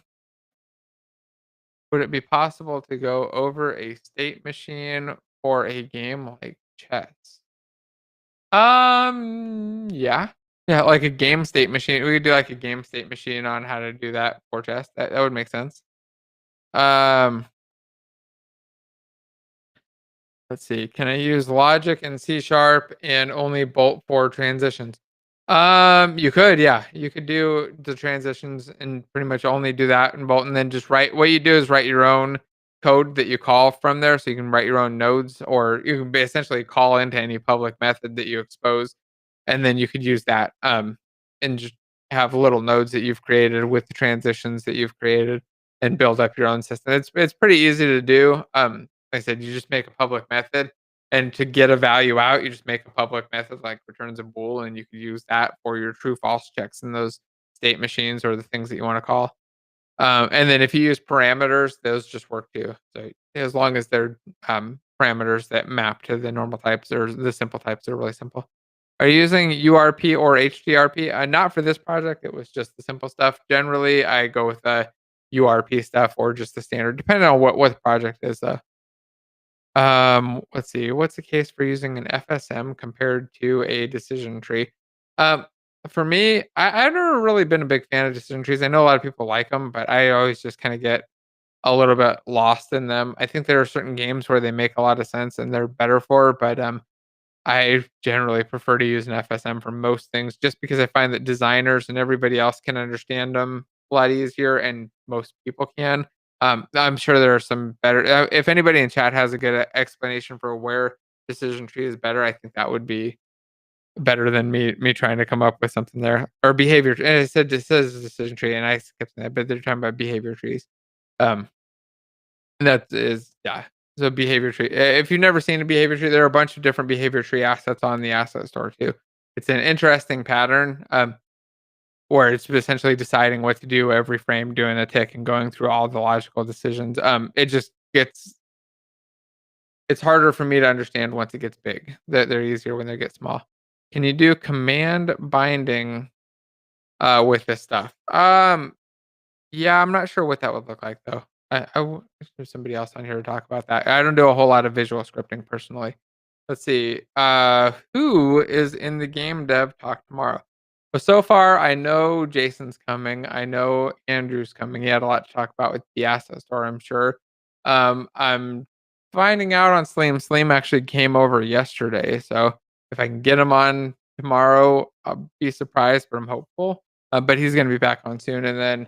it be possible to go over a state machine for a game like chess? Yeah. Yeah, like a game state machine. We could do like a game state machine on how to do that for chess. That would make sense. Um, let's see. Can I use logic in C sharp and only bolt for transitions? You could, yeah. You could do the transitions and pretty much only do that in bolt, and then just write. What you do is write your own code that you call from there, so you can write your own nodes, or you can essentially call into any public method that you expose, and then you could use that and just have little nodes that you've created with the transitions that you've created. and build up your own system. It's pretty easy to do. Like I said, you just make a public method, and to get a value out, you just make a public method like returns a bool, and you can use that for your true false checks in those state machines or the things that you want to call. And then if you use parameters, those just work too. So as long as they're parameters that map to the normal types or the simple types, they're really simple. Are you using URP or HDRP? Not for this project. It was just the simple stuff. Generally, I go with the URP stuff or just the standard, depending on what the project is. Let's see. What's the case for using an FSM compared to a decision tree? Um, for me, I've never really been a big fan of decision trees. I know a lot of people like them, but I always just kind of get a little bit lost in them. I think there are certain games where they make a lot of sense and they're better for, but I generally prefer to use an FSM for most things just because I find that designers and everybody else can understand them a lot easier and most people can. I'm sure there are some better if anybody in chat has a good explanation for where decision tree is better, I think that would be better than me trying to come up with something there. Or behavior and it says decision tree and I skipped that, but they're talking about behavior trees. Um, and that is yeah. So behavior tree. If you've never seen a behavior tree, there are a bunch of different behavior tree assets on the asset store too. It's an interesting pattern where it's essentially deciding what to do every frame, doing a tick, and going through all the logical decisions. It just gets it's harder for me to understand once it gets big. That they're easier when they get small. Can you do command binding with this stuff? Yeah, I'm not sure what that would look like though. Wish there's somebody else on here to talk about that. I don't do a whole lot of visual scripting personally. Let's see. Who is in the game dev talk tomorrow? But so far, I know Jason's coming. I know Andrew's coming. He had a lot to talk about with the asset store, I'm sure. I'm finding out on Slim. Slim actually came over yesterday, so if I can get him on tomorrow, I'll be surprised, but I'm hopeful. But he's going to be back on soon, and then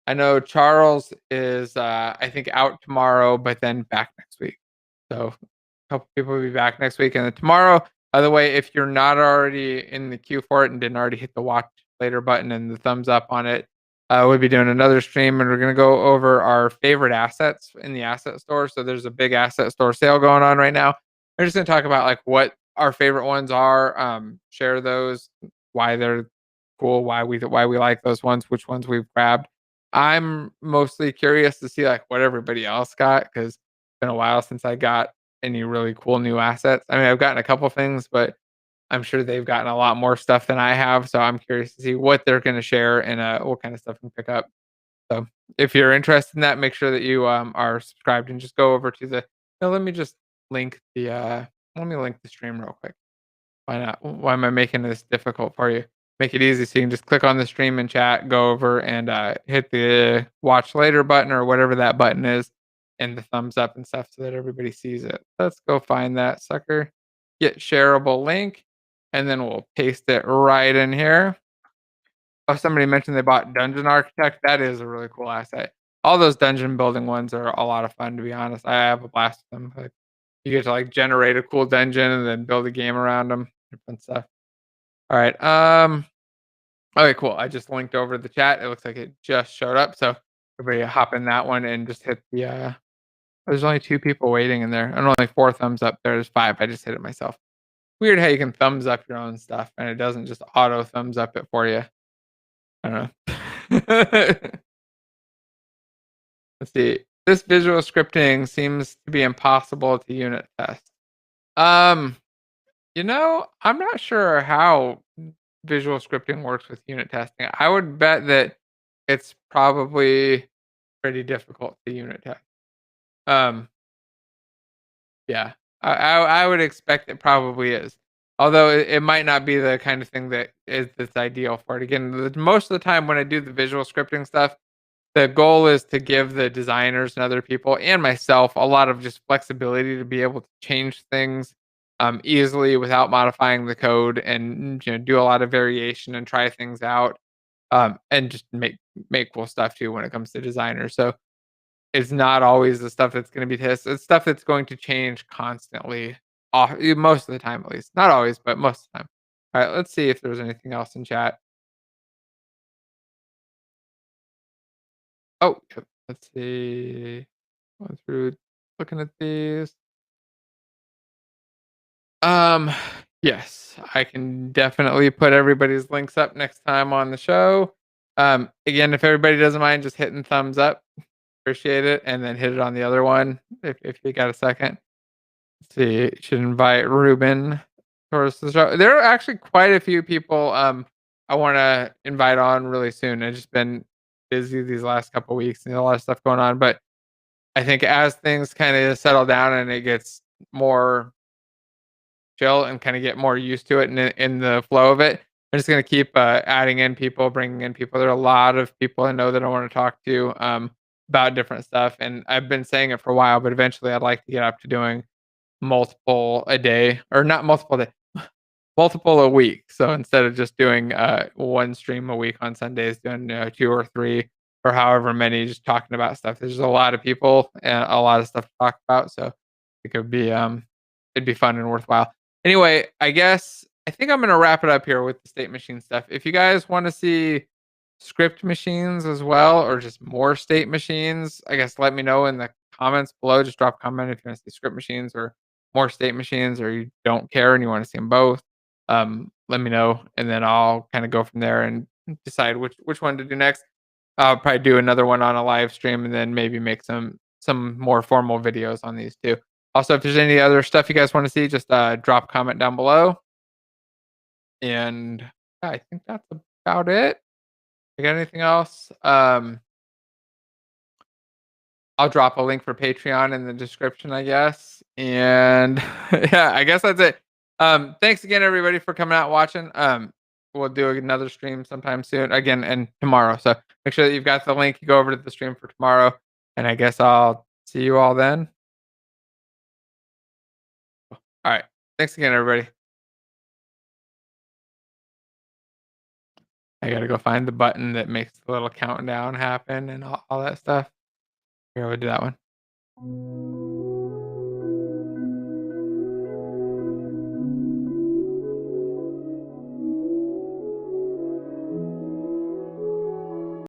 I know Charles is, I think, out tomorrow, but then back next week. So a couple people will be back next week, and then tomorrow. By the way, if you're not already in the queue for it and didn't already hit the watch later button and the thumbs up on it, we'll be doing another stream, and we're gonna go over our favorite assets in the asset store. So there's a big asset store sale going on right now. We're just gonna talk about like what our favorite ones are, share those, why they're cool, why we like those ones, which ones we've grabbed. I'm mostly curious to see like what everybody else got because it's been a while since I got any really cool new assets. I mean, I've gotten a couple things, but I'm sure they've gotten a lot more stuff than I have. So I'm curious to see what they're going to share and what kind of stuff we can pick up. So if you're interested in that, make sure that you are subscribed and just go over to the. No, let me just link the. Let me link the stream real quick. Why not? Why am I making this difficult for you? Make it easy so you can just click on the stream and chat, go over and hit the watch later button or whatever that button is, and the thumbs up and stuff so that everybody sees it. Let's go find that sucker, get shareable link, and then we'll paste it right in here. Oh, somebody mentioned they bought Dungeon Architect. That is a really cool asset. All those dungeon building ones are a lot of fun, to be honest. I have a blast with them. Like, you get to like generate a cool dungeon and then build a game around them. Different stuff. All right. Okay, cool. I just linked over the chat. It looks like it just showed up. So everybody hop in that one and just hit the there's only 2 people waiting in there. And only 4 thumbs up. There's 5. I just hit it myself. Weird how you can thumbs up your own stuff and it doesn't just auto thumbs up it for you. I don't know. Let's see. This visual scripting seems to be impossible to unit test. Um, I'm not sure how visual scripting works with unit testing. I would bet that it's probably pretty difficult to unit test. Um, yeah, I would expect it probably is. Although it might not be the kind of thing that's ideal for it. Again, most of the time when I do the visual scripting stuff, the goal is to give the designers and other people and myself a lot of just flexibility to be able to change things easily without modifying the code and do a lot of variation and try things out and just make cool stuff too when it comes to designers. So it's not always the stuff that's going to be tested. It's stuff that's going to change constantly, most of the time at least. Not always, but most of the time. All right, let's see if there's anything else in chat. Oh, Let's see. Going through looking at these. Um, yes, I can definitely put everybody's links up next time on the show. Again, if everybody doesn't mind just hitting thumbs up, appreciate it, and then hit it on the other one if you got a second. Let's see, should invite Ruben towards the show. There are actually quite a few people I want to invite on really soon. I've just been busy these last couple weeks and a lot of stuff going on, but I think as things kind of settle down and it gets more chill and kind of get more used to it and in the flow of it, I'm just gonna keep adding in people, bringing in people. There are a lot of people I know that I want to talk to about different stuff, and I've been saying it for a while, but eventually I'd like to get up to doing multiple a day, or not multiple a day, multiple a week. So instead of just doing one stream a week on Sundays, doing two or three or however many, just talking about stuff. There's a lot of people and a lot of stuff to talk about, so it could be it'd be fun and worthwhile. Anyway, I think I'm gonna wrap it up here with the state machine stuff. If you guys want to see script machines as well, or just more state machines, I guess let me know in the comments below. Just drop a comment if you want to see script machines or more state machines, or you don't care and you want to see them both. Let me know, and then I'll kind of go from there and decide which one to do next. I'll probably do another one on a live stream, and then maybe make some more formal videos on these too. Also, if there's any other stuff you guys want to see, just drop a comment down below. And yeah, I think that's about it. You got anything else? I'll drop a link for Patreon in the description, I guess. And yeah, I guess that's it. Thanks again, everybody, for coming out and watching. We'll do another stream sometime soon, again, and tomorrow. So make sure that you've got the link. You go over to the stream for tomorrow, and I guess I'll see you all then. All right. Thanks again, everybody. I gotta go find the button that makes the little countdown happen and all that stuff. Here, we'll do that one.